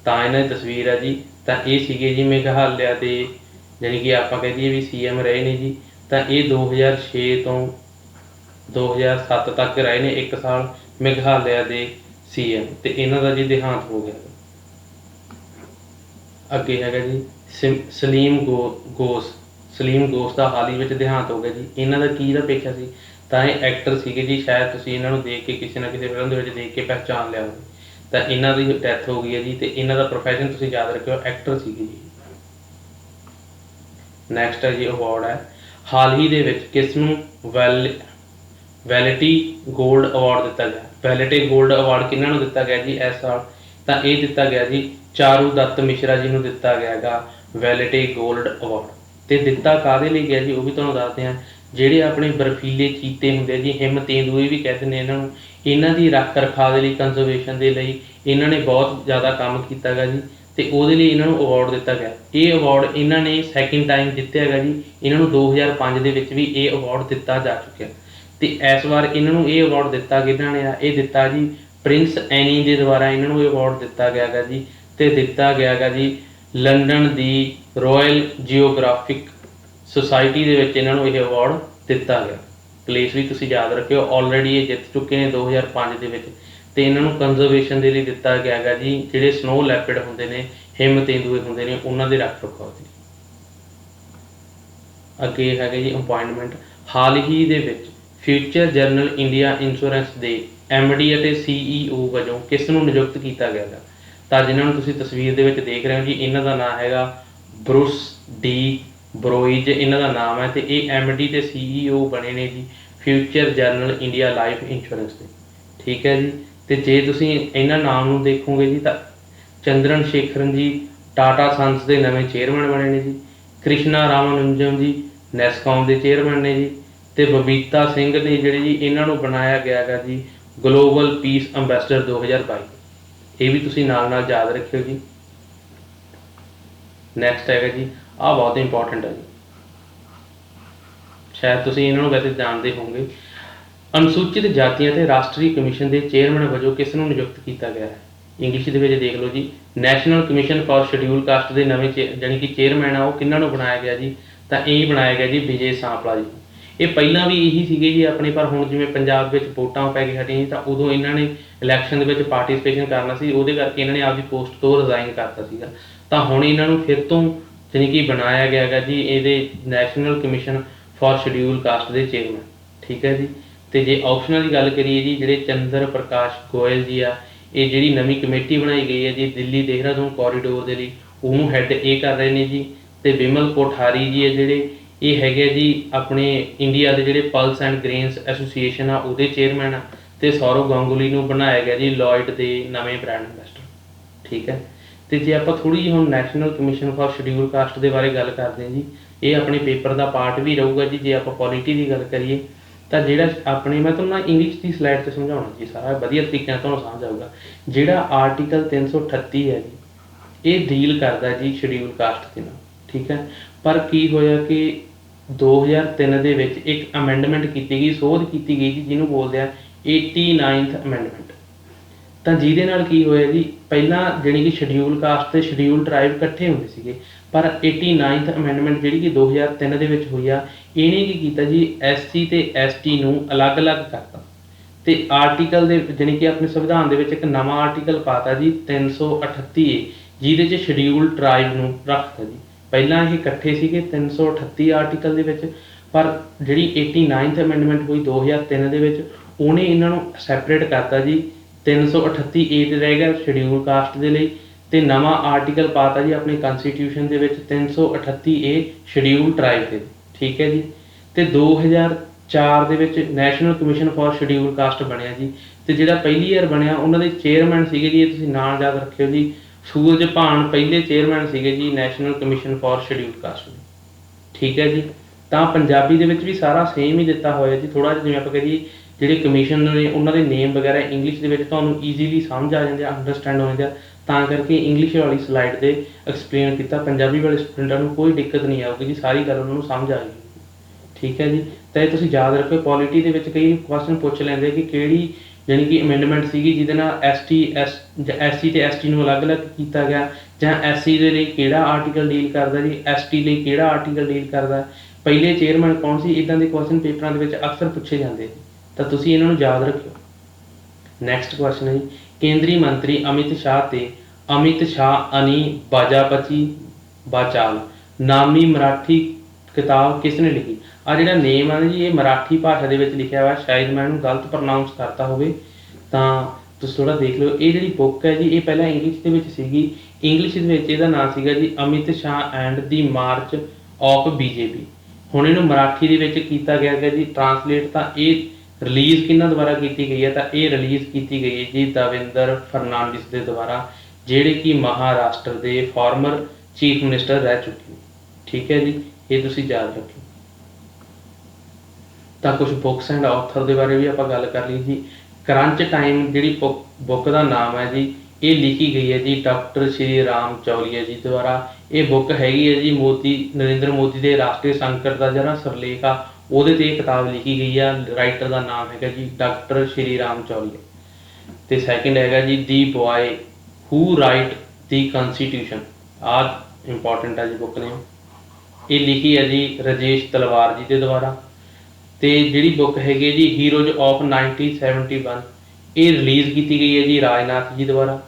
ਤਾਂ ਇਹਨਾਂ ਦੀ ਤਸਵੀਰ ਹੈ ਜੀ। ਤਾਂ ਇਹ ਸੀਗੇ ਜੀ ਮੇਘਾਲਿਆ ਦੇ, ਜਾਣੀ ਕਿ ਆਪਾਂ ਕਹਿ ਦਈਏ ਵੀ CM ਰਹੇ ਨੇ ਜੀ। ਤਾਂ ਇਹ 2006 ਤੋਂ 2007 ਤੱਕ ਰਹੇ ਨੇ, 1 ਸਾਲ ਮੇਘਾਲਿਆ ਦੇ CM, ਤੇ ਇਹਨਾਂ ਦਾ ਜੀ ਦੇਹਾਂਤ ਹੋ ਗਿਆ। ਅੱਗੇ ਹੈਗਾ ਜੀ ਸਲੀਮ ਗੋਸ ਦਾ ਹਾਲ ਹੀ ਵਿੱਚ ਦੇਹਾਂਤ ਹੋ ਗਿਆ ਜੀ। ਇਹਨਾਂ ਦਾ ਕੀ ਦਾ ਪੇਸ਼ਾ ਸੀ? ਤਾਂ ਇਹ ਐਕਟਰ ਸੀਗੇ ਜੀ। ਸ਼ਾਇਦ ਤੁਸੀਂ ਇਹਨਾਂ ਨੂੰ ਦੇਖ ਕੇ ਕਿਸੇ ਨਾ ਕਿਸੇ ਫਿਲਮ ਦੇ ਵਿੱਚ ਦੇਖ ਕੇ ਪਹਿਚਾਣ ਲਿਆ ਹੋਵੇ। ਤਾਂ ਇਹਨਾਂ ਦੀ ਡੈਥ ਹੋ ਗਈ ਹੈ ਜੀ। ਤੇ ਇਹਨਾਂ ਦਾ ਪ੍ਰੋਫੈਸ਼ਨ ਤੁਸੀਂ ਯਾਦ ਰੱਖਿਓ, ਐਕਟਰ ਸੀਗੇ ਜੀ। ਨੈਕਸਟ ਹੈ ਜੀ ਅਵਾਰਡ ਹੈ, ਹਾਲ ਹੀ ਦੇ ਵਿੱਚ ਕਿਸ ਨੂੰ ਵੈਲਿਟੀ ਗੋਲਡ ਅਵਾਰਡ ਦਿੱਤਾ ਗਿਆ? ਵੈਲਿਟੀ ਗੋਲਡ ਅਵਾਰਡ ਕਿਹਨਾਂ ਨੂੰ ਦਿੱਤਾ ਗਿਆ ਜੀ ਇਸ ਸਾਲ? ਤਾਂ ਇਹ ਦਿੱਤਾ ਗਿਆ ਜੀ ਚਾਰੂ ਦੱਤ ਮਿਸ਼ਰਾ ਜੀ ਨੂੰ ਦਿੱਤਾ ਗਿਆ ਹੈਗਾ ਵੈਲਿਟੀ ਗੋਲਡ ਅਵਾਰਡ। ਤੇ ਦਿੱਤਾ ਕਾਹਦੇ ਲਈ ਗਿਆ ਜੀ ਉਹ ਵੀ ਤੁਹਾਨੂੰ ਦੱਸਦੇ ਹਾਂ। ਜਿਹੜੇ ਆਪਣੇ ਬਰਫੀਲੇ ਚੀਤੇ ਹੁੰਦੇ ਜੀ, ਹਿਮ ਤੇਂਦੂਏ ਵੀ ਕਹਿੰਦੇ ਨੇ ਇਹਨਾਂ ਨੂੰ, ਇਹਨਾਂ ਦੀ ਰੱਖ ਰਖਾਅ ਦੇ ਲਈ, ਕੰਜ਼ਰਵੇਸ਼ਨ ਦੇ ਲਈ ਇਹਨਾਂ ਨੇ ਬਹੁਤ ਜ਼ਿਆਦਾ ਕੰਮ ਕੀਤਾ ਗਾ ਜੀ। ਤੇ ਉਹਦੇ ਲਈ ਇਹਨਾਂ ਨੂੰ ਅਵਾਰਡ ਦਿੱਤਾ ਗਿਆ। ਇਹ ਅਵਾਰਡ ਇਹਨਾਂ ਨੇ ਸੈਕਿੰਡ ਟਾਈਮ ਜਿੱਤਿਆ ਹੈਗਾ ਜੀ। ਇਹਨਾਂ ਨੂੰ 2005 ਦੇ ਵਿੱਚ ਵੀ ਇਹ ਅਵਾਰਡ ਦਿੱਤਾ ਜਾ ਚੁੱਕਿਆ। ਤੇ ਇਸ ਵਾਰ ਇਹਨਾਂ ਨੂੰ ਇਹ ਅਵਾਰਡ ਦਿੱਤਾ ਕਿਹਨਾਂ ਨੇ ਆ? ਇਹ ਦਿੱਤਾ ਜੀ ਪ੍ਰਿੰਸ ਐਨੀ ਦੇ ਦੁਆਰਾ ਇਹਨਾਂ ਨੂੰ ਇਹ ਅਵਾਰਡ ਦਿੱਤਾ ਗਿਆ ਗਾ ਜੀ। ਤੇ ਦਿੱਤਾ ਗਿਆ ਗਾ ਜੀ ਲੰਡਨ ਦੀ ਰਾਇਲ ਜੀਓਗ੍ਰਾਫਿਕ ਸੁਸਾਇਟੀ ਦੇ ਵਿੱਚ ਇਹਨਾਂ ਨੂੰ ਇਹ ਅਵਾਰਡ ਦਿੱਤਾ ਗਿਆ। ਪਲੇਸ ਵੀ ਤੁਸੀਂ ਯਾਦ ਰੱਖਿਓ, ਆਲਰੇਡੀ ਇਹ ਜਿੱਤ ਚੁੱਕੇ ਨੇ 2005 ਦੇ ਵਿੱਚ। ਤੇ ਇਹਨਾਂ ਨੂੰ ਕੰਜ਼ਰਵੇਸ਼ਨ ਦੇ ਲਈ ਦਿੱਤਾ ਗਿਆ ਹੈਗਾ ਜੀ, ਜਿਹੜੇ ਸਨੋ ਲੈਪਿਡ ਹੁੰਦੇ ਨੇ, ਹਿਮ ਤੇਂਦੂਏ ਹੁੰਦੇ ਨੇ, ਉਹਨਾਂ ਦੇ ਰੱਖ ਰਖਾਅ ਦੀ। ਅੱਗੇ ਹੈਗਾ ਜੀ ਅਪਾਇੰਟਮੈਂਟ, ਹਾਲ ਹੀ ਦੇ ਵਿੱਚ ਫਿਊਚਰ ਜਰਨਲ ਇੰਡੀਆ ਇੰਸ਼ੋਰੈਂਸ ਦੇ MD ਅਤੇ CEO ਵਜੋਂ ਕਿਸ ਨੂੰ ਨਿਯੁਕਤ ਕੀਤਾ ਗਿਆ ਹੈ? ਤਾਂ ਜਿਨ੍ਹਾਂ ਨੂੰ ਤੁਸੀਂ ਤਸਵੀਰ ਦੇ ਵਿੱਚ ਦੇਖ ਰਹੇ ਹੋ ਜੀ, ਇਹਨਾਂ ਦਾ ਨਾਮ ਹੈਗਾ ਬਰੂਸ ਡੀ ਬਰੋਇਜ, ਇਹਨਾਂ ਦਾ ਨਾਮ ਹੈ। ਤੇ ਇਹ MD ਤੇ CEO ਬਣੇ ਨੇ ਜੀ future general India life insurance ਦੇ। ਠੀਕ ਹੈ ਜੀ। ਤੇ ਜੇ ਤੁਸੀਂ ਇਹਨਾਂ ਨਾਮ ਨੂੰ ਦੇਖੋਗੇ ਜੀ ਤਾਂ ਚੰਦਰਨ ਸ਼ੇਖਰਨ ਜੀ ਟਾਟਾ ਸੰਸ ਦੇ ਨਵੇਂ ਚੇਅਰਮੈਨ ਬਣੇ ਨੇ ਜੀ। ਕ੍ਰਿਸ਼ਨਾ ਰਾਮਾਨੁਜਮ ਜੀ ਨੈਸਕੌਮ ਦੇ ਚੇਅਰਮੈਨ ਨੇ ਜੀ। ਤੇ ਬਬੀਤਾ ਸਿੰਘ ਨੇ ਜਿਹੜੇ ਜੀ, ਇਹਨਾਂ ਨੂੰ ਬਣਾਇਆ ਗਿਆ ਹੈਗਾ ਜੀ ਗਲੋਬਲ ਪੀਸ ਅੰਬੈਸਡਰ 2022। ਇਹ ਵੀ ਤੁਸੀਂ ਨਾਲ ਯਾਦ ਰੱਖਿਓ ਜੀ। ਨੈਕਸਟ ਹੈਗਾ ਜੀ, ਆਹ ਬਹੁਤ ਇੰਪੋਰਟੈਂਟ ਹੈ ਜੀ, ਸ਼ਾਇਦ ਤੁਸੀਂ ਇਹਨਾਂ ਨੂੰ ਵੈਸੇ ਜਾਣਦੇ ਹੋਵੋਗੇ। ਅਨੁਸੂਚਿਤ ਜਾਤੀਆਂ ਤੇ ਰਾਸ਼ਟਰੀ ਕਮਿਸ਼ਨ ਦੇ ਚੇਅਰਮੈਨ ਵਜੋਂ ਕਿਸ ਨੂੰ ਨਿਯੁਕਤ ਕੀਤਾ ਗਿਆ ਹੈ? ਇੰਗਲਿਸ਼ ਦੇ ਵਿੱਚ ਦੇਖ ਲਓ ਜੀ, national commission for schedule caste ਦੇ ਨਵੇਂ ਜਾਣੀ ਕਿ ਚੇਅਰਮੈਨ ਆ ਉਹ ਕਿਹਨਾਂ ਨੂੰ ਬਣਾਇਆ ਗਿਆ ਜੀ? ਤਾਂ ਇਹ ਬਣਾਇਆ ਗਿਆ ਜੀ ਵਿਜੇ ਸਾਂਪਲਾ ਜੀ। ਇਹ ਪਹਿਲਾਂ ਵੀ ਇਹੀ ਸੀਗੇ ਜੀ ਆਪਣੇ, ਪਰ ਹੁਣ ਜਿਵੇਂ ਪੰਜਾਬ ਵਿੱਚ ਵੋਟਾਂ ਪੈ ਕੇ ਹਟੀਆਂ ਜੀ, ਤਾਂ ਉਦੋਂ ਇਹਨਾਂ ਨੇ ਇਲੈਕਸ਼ਨ ਦੇ ਵਿੱਚ ਪਾਰਟੀਸਪੇਸ਼ਨ ਕਰਨਾ ਸੀ, ਉਹਦੇ ਕਰਕੇ ਇਹਨਾਂ ਨੇ ਆਪਦੀ ਪੋਸਟ ਤੋਂ ਰਿਜ਼ਾਈਨ ਕਰਤਾ ਸੀਗਾ। ਤਾਂ ਹੁਣ ਇਹਨਾਂ ਨੂੰ ਫਿਰ ਤੋਂ ਜਾਣੀ ਕਿ ਬਣਾਇਆ ਗਿਆ ਹੈਗਾ ਜੀ ਇਹਦੇ national commission for schedule caste ਦੇ ਚੇਅਰਮੈਨ। ਠੀਕ ਹੈ ਜੀ। ਤੇ ਜੇ ਆਪਸ਼ਨਾਂ ਦੀ ਗੱਲ ਕਰੀਏ ਜੀ, ਜਿਹੜੇ ਚੰਦਰ ਪ੍ਰਕਾਸ਼ ਗੋਇਲ ਜੀ ਆ, ਇਹ ਜਿਹੜੀ ਨਵੀਂ ਕਮੇਟੀ ਬਣਾਈ ਗਈ ਹੈ ਜੀ ਦਿੱਲੀ ਦੇਹਰਾਦੂਨ ਕੋਰੀਡੋਰ ਦੇ ਲਈ, ਉਹਨੂੰ ਹੈੱਡ ਇਹ ਕਰ ਰਹੇ ਨੇ ਜੀ। ਤੇ ਵਿਮਲ ਕੋਠਾਰੀ ਜੀ ਹੈ ਜਿਹੜੇ, ਇਹ ਹੈਗੇ ਜੀ ਆਪਣੇ ਇੰਡੀਆ ਦੇ ਜਿਹੜੇ ਪਲਸ ਐਂਡ ਗ੍ਰੇਨਸ ਐਸੋਸੀਏਸ਼ਨ ਆ ਉਹਦੇ ਚੇਅਰਮੈਨ ਆ। ਤੇ ਸੌਰਵ ਗਾਂਗੁਲੀ ਨੂੰ ਬਣਾਇਆ ਗਿਆ ਜੀ ਲੋਇਡ ਦੇ ਨਵੇਂ ਬ੍ਰਾਂਡ ਅੰਬੈਸਡਰ। ਠੀਕ ਹੈ। ਤੇ ਜੇ ਆਪਾਂ ਥੋੜ੍ਹੀ ਜਿਹੀ ਹੁਣ national commission for schedule caste ਦੇ ਬਾਰੇ ਗੱਲ ਕਰਦੇ ਹਾਂ ਜੀ, ਇਹ ਆਪਣੇ ਪੇਪਰ ਦਾ ਪਾਰਟ ਵੀ ਰਹੂਗਾ ਜੀ। ਜੇ ਆਪਾਂ ਪੋਲਿਟੀ ਦੀ ਗੱਲ ਕਰੀਏ ਤਾਂ ਜਿਹੜਾ ਆਪਣੇ, ਮੈਂ ਤੁਹਾਨੂੰ ਨਾ ਇੰਗਲਿਸ਼ ਦੀ ਸਲਾਈਡ 'ਤੇ ਸਮਝਾਉਣਾ ਜੀ, ਸਾਰਾ ਵਧੀਆ ਤਰੀਕੇ ਨਾਲ ਤੁਹਾਨੂੰ ਸਮਝ ਆਊਗਾ। ਜਿਹੜਾ ਆਰਟੀਕਲ 338 ਹੈ ਜੀ, ਇਹ ਡੀਲ ਕਰਦਾ ਜੀ ਸ਼ਡਿਊਲ ਕਾਸਟ ਦੇ ਨਾਲ। ਠੀਕ ਹੈ। ਪਰ ਕੀ ਹੋਇਆ ਕਿ 2003 ਦੇ ਵਿੱਚ ਇੱਕ ਅਮੈਂਡਮੈਂਟ ਕੀਤੀ ਗਈ, ਸੋਧ ਕੀਤੀ ਗਈ ਜੀ, ਜਿਹਨੂੰ ਬੋਲਦੇ ਆ 89th ਅਮੈਂਡਮੈਂਟ। ਤਾਂ ਜਿਹਦੇ ਨਾਲ ਕੀ ਹੋਇਆ ਜੀ, ਪਹਿਲਾਂ ਜਿਹੜੀ ਕਿ ਸ਼ਡਿਊਲ ਕਾਸਟ ਤੇ ਸ਼ਡਿਊਲ ਟਰਾਈਬ ਇਕੱਠੇ ਹੁੰਦੇ ਸੀਗੇ, ਪਰ 89th ਅਮੈਂਡਮੈਂਟ ਜਿਹੜੀ ਕਿ 2003 ਦੇ ਵਿੱਚ ਹੋਈ ਆ, ਇਹਨੇ ਕੀ ਕੀਤਾ ਜੀ SC ਤੇ ST ਨੂੰ ਅਲੱਗ-ਅਲੱਗ ਕਰਤਾ। ਤੇ ਆਰਟੀਕਲ ਦੇ ਜਾਣੀ ਕਿ ਆਪਣੇ ਸੰਵਿਧਾਨ ਦੇ ਵਿੱਚ ਇੱਕ ਨਵਾਂ ਆਰਟੀਕਲ ਪਾਤਾ ਜੀ 338A, ਜਿਹਦੇ 'ਚ ਸ਼ਡਿਊਲ ਟਰਾਈਬ ਨੂੰ ਰੱਖਤਾ ਜੀ। ਪਹਿਲਾਂ ਇਹ ਇਕੱਠੇ ਸੀਗੇ 338 ਆਰਟੀਕਲ ਦੇ ਵਿੱਚ, ਪਰ ਜਿਹੜੀ 89th ਅਮੈਂਡਮੈਂਟ ਹੋਈ 2003 ਦੇ ਵਿੱਚ, ਉਹਨੇ ਇਹਨਾਂ ਨੂੰ ਸੈਪਰੇਟ ਕਰਤਾ ਜੀ। 338A ਤੇ ਰਹਿ ਗਿਆ ਸ਼ਡਿਊਲ ਕਾਸਟ ਦੇ ਲਈ, ਤੇ ਨਵਾਂ ਆਰਟੀਕਲ ਪਾਤਾ ਜੀ ਆਪਣੇ ਕਨਸਟੀਟਿਊਸ਼ਨ ਦੇ ਵਿੱਚ 338A ਸ਼ਡਿਊਲ ਟਰਾਈਬ ਦੇ। ਠੀਕ ਹੈ ਜੀ। ਤੇ 2004 ਦੇ ਵਿੱਚ national commission for schedule caste ਬਣਿਆ ਜੀ। ਤੇ ਜਿਹੜਾ ਪਹਿਲੀ ਵਾਰ ਬਣਿਆ ਉਹਨਾਂ ਦੇ ਚੇਅਰਮੈਨ ਸੀਗੇ ਜੀ, ਇਹ ਤੁਸੀਂ ਨਾਲ ਯਾਦ ਰੱਖਿਓ ਜੀ, ਸੂਰਜ ਭਾਨ ਪਹਿਲੇ ਚੇਅਰਮੈਨ ਸੀਗੇ ਜੀ national commission for schedule caste ਦੇ। ਠੀਕ ਹੈ ਜੀ। ਤਾਂ ਪੰਜਾਬੀ ਦੇ ਵਿੱਚ ਵੀ ਸਾਰਾ ਸੇਮ ਹੀ ਦਿੱਤਾ ਹੋਇਆ ਜੀ, ਥੋੜ੍ਹਾ ਜਿਹਾ ਜਿਵੇਂ ਆਪਾਂ ਕਹੀਏ ਜਿਹੜੇ ਕਮਿਸ਼ਨ ਨੇ ਉਹਨਾਂ ਦੇ ਨੇਮ ਵਗੈਰਾ ਇੰਗਲਿਸ਼ ਦੇ ਵਿੱਚ ਤੁਹਾਨੂੰ ਈਜ਼ੀਲੀ ਸਮਝ ਆ ਜਾਂਦੇ ਆ, ਅੰਡਰਸਟੈਂਡ ਹੋ ਜਾਂਦੇ ਆ, ਤਾਂ ਕਰਕੇ ਇੰਗਲਿਸ਼ ਵਾਲੀ ਸਲਾਈਡ 'ਤੇ ਐਕਸਪਲੇਨ ਕੀਤਾ। ਪੰਜਾਬੀ ਵਾਲੇ ਸਟੂਡੈਂਟਾਂ ਨੂੰ ਕੋਈ ਦਿੱਕਤ ਨਹੀਂ ਆਊਗੀ ਜੀ, ਸਾਰੀ ਗੱਲ ਉਹਨਾਂ ਨੂੰ ਸਮਝ ਆ ਜਾਊਗੀ। ਠੀਕ ਹੈ ਜੀ। ਤਾਂ ਇਹ ਤੁਸੀਂ ਯਾਦ ਰੱਖੋ, ਪੋਲਿਟੀ ਦੇ ਵਿੱਚ ਕਈ ਕੁਐਸਚਨ ਪੁੱਛ ਲੈਂਦੇ ਕਿ ਕਿਹੜੀ ਜਾਣੀ ਕਿ ਅਮੈਂਡਮੈਂਟ ਸੀਗੀ ਜਿਹਦੇ ਨਾਲ SC ਤੇ ST ਨੂੰ ਅਲੱਗ-ਅਲੱਗ ਕੀਤਾ ਗਿਆ, ਜਾਂ SC ਦੇ ਲਈ ਕਿਹੜਾ ਆਰਟੀਕਲ ਡੀਲ ਕਰਦਾ ਜੀ, ST ਲਈ ਕਿਹੜਾ ਆਰਟੀਕਲ ਡੀਲ ਕਰਦਾ, ਪਹਿਲੇ ਚੇਅਰਮੈਨ ਕੌਣ ਸੀ। ਇੱਦਾਂ ਦੇ ਕੁਐਸਚਨ ਪੇਪਰਾਂ ਦੇ ਵਿੱਚ ਅਕਸਰ ਪੁੱਛੇ ਜਾਂਦੇ, ਤਾਂ ਤੁਸੀਂ ਇਹਨਾਂ ਨੂੰ ਯਾਦ ਰੱਖਿਓ। ਨੈਕਸਟ ਕੁਐਸਚਨ ਹੈ ਜੀ, ਕੇਂਦਰੀ ਮੰਤਰੀ ਅਮਿਤ ਸ਼ਾਹ ਤੇ ਅਮਿਤ ਸ਼ਾਹ ਅਨੀ ਬਾਜਾਪਚੀ ਬਾਚਾਲ ਨਾਮੀ ਮਰਾਠੀ ਕਿਤਾਬ ਕਿਸ ਨੇ ਲਿਖੀ। ਆ ਜਿਹੜਾ ਨੇਮ ਆ ਨਾ ਜੀ, ਇਹ ਮਰਾਠੀ ਭਾਸ਼ਾ ਦੇ ਵਿੱਚ ਲਿਖਿਆ ਹੋਇਆ, ਸ਼ਾਇਦ ਮੈਂ ਇਹਨੂੰ ਗਲਤ ਪ੍ਰੋਨਾਊਂਸ ਕਰਤਾ ਹੋਵੇ, ਤਾਂ ਤੁਸੀਂ ਥੋੜ੍ਹਾ ਦੇਖ ਲਓ। ਇਹ ਜਿਹੜੀ ਬੁੱਕ ਹੈ ਜੀ, ਇਹ ਪਹਿਲਾਂ ਇੰਗਲਿਸ਼ ਦੇ ਵਿੱਚ ਸੀਗੀ। ਇੰਗਲਿਸ਼ ਦੇ ਵਿੱਚ ਇਹਦਾ ਨਾਮ ਸੀਗਾ ਜੀ Amit Shah and the March of BJP। ਹੁਣ ਇਹਨੂੰ ਮਰਾਠੀ ਦੇ ਵਿੱਚ ਕੀਤਾ ਗਿਆ ਹੈਗਾ ਜੀ ਟਰਾਂਸਲੇਟ। ਤਾਂ ਇਹ ਰਿਲੀਜ਼ ਕਿਹਨਾਂ ਦੁਆਰਾ ਕੀਤੀ ਗਈ ਹੈ, ਤਾਂ ਇਹ ਰਿਲੀਜ਼ ਕੀਤੀ ਗਈ ਹੈ ਜੀ ਦੇਵੇਂਦਰ ਫਰਨਾਂਡਿਸ ਦੇ ਦੁਆਰਾ, ਜਿਹੜੇ ਕਿ ਮਹਾਰਾਸ਼ਟਰ ਦੇ ਫਾਰਮਰ ਚੀਫ ਮਿਨਿਸਟਰ ਰਹਿ ਚੁੱਕੇ ਨੇ। ਠੀਕ ਹੈ ਜੀ, ਇਹ ਤੁਸੀਂ ਯਾਦ ਰੱਖਿਓ। ਤਾਂ ਕੁਝ ਬੁੱਕਸ ਐਂਡ ਆਥਰ ਦੇ ਬਾਰੇ ਵੀ ਆਪਾਂ ਗੱਲ ਕਰ ਲਈ ਜੀ। ਕਰੰਚ ਟਾਈਮ ਜਿਹੜੀ ਬੁੱਕ ਦਾ ਨਾਮ ਹੈ ਜੀ, ਇਹ ਲਿਖੀ ਗਈ ਹੈ ਜੀ ਡਾਕਟਰ ਸ਼੍ਰੀ ਰਾਮ ਚੌਲੀਆ ਜੀ ਦੁਆਰਾ। ਇਹ ਬੁੱਕ ਹੈਗੀ ਹੈ ਜੀ ਨਰਿੰਦਰ ਮੋਦੀ ਦੇ ਰਾਸ਼ਟਰੀ ਸੰਕਟ ਦਾ ਜਿਹੜਾ ਸਿਰਲੇਖ ਆ, ਉਹਦੇ 'ਤੇ ਇਹ ਕਿਤਾਬ ਲਿਖੀ ਗਈ ਆ। ਰਾਈਟਰ ਦਾ ਨਾਮ ਹੈਗਾ ਜੀ ਡਾਕਟਰ ਸ਼੍ਰੀ ਰਾਮ ਚੌਲੀਆ। ਤੇ ਸੈਕਿੰਡ ਹੈਗਾ ਜੀ ਦੀ ਬॉय ਹੂ ਰਾਈਟ ਦੀ ਕਨਸਟੀਟਿਊਸ਼ਨ। ਆਹ ਇੰਪੋਰਟੈਂਟ ਹੈ ਜੀ ਬੁੱਕ ਨੇ। ਇਹ ਲਿਖੀ ਹੈ ਜੀ ਰਾਜੇਸ਼ ਤਲਵਾਰ ਜੀ ਦੇ ਦੁਆਰਾ। ਤੇ ਜਿਹੜੀ ਬੁੱਕ ਹੈਗੀ ਹੈ ਜੀ ਹੀਰੋਜ਼ ਆਫ 1971, ਇਹ ਰਿਲੀਜ਼ ਕੀਤੀ ਗਈ ਹੈ ਜੀ ਰਾਜਨਾਥ ਜੀ ਦੁਆਰਾ।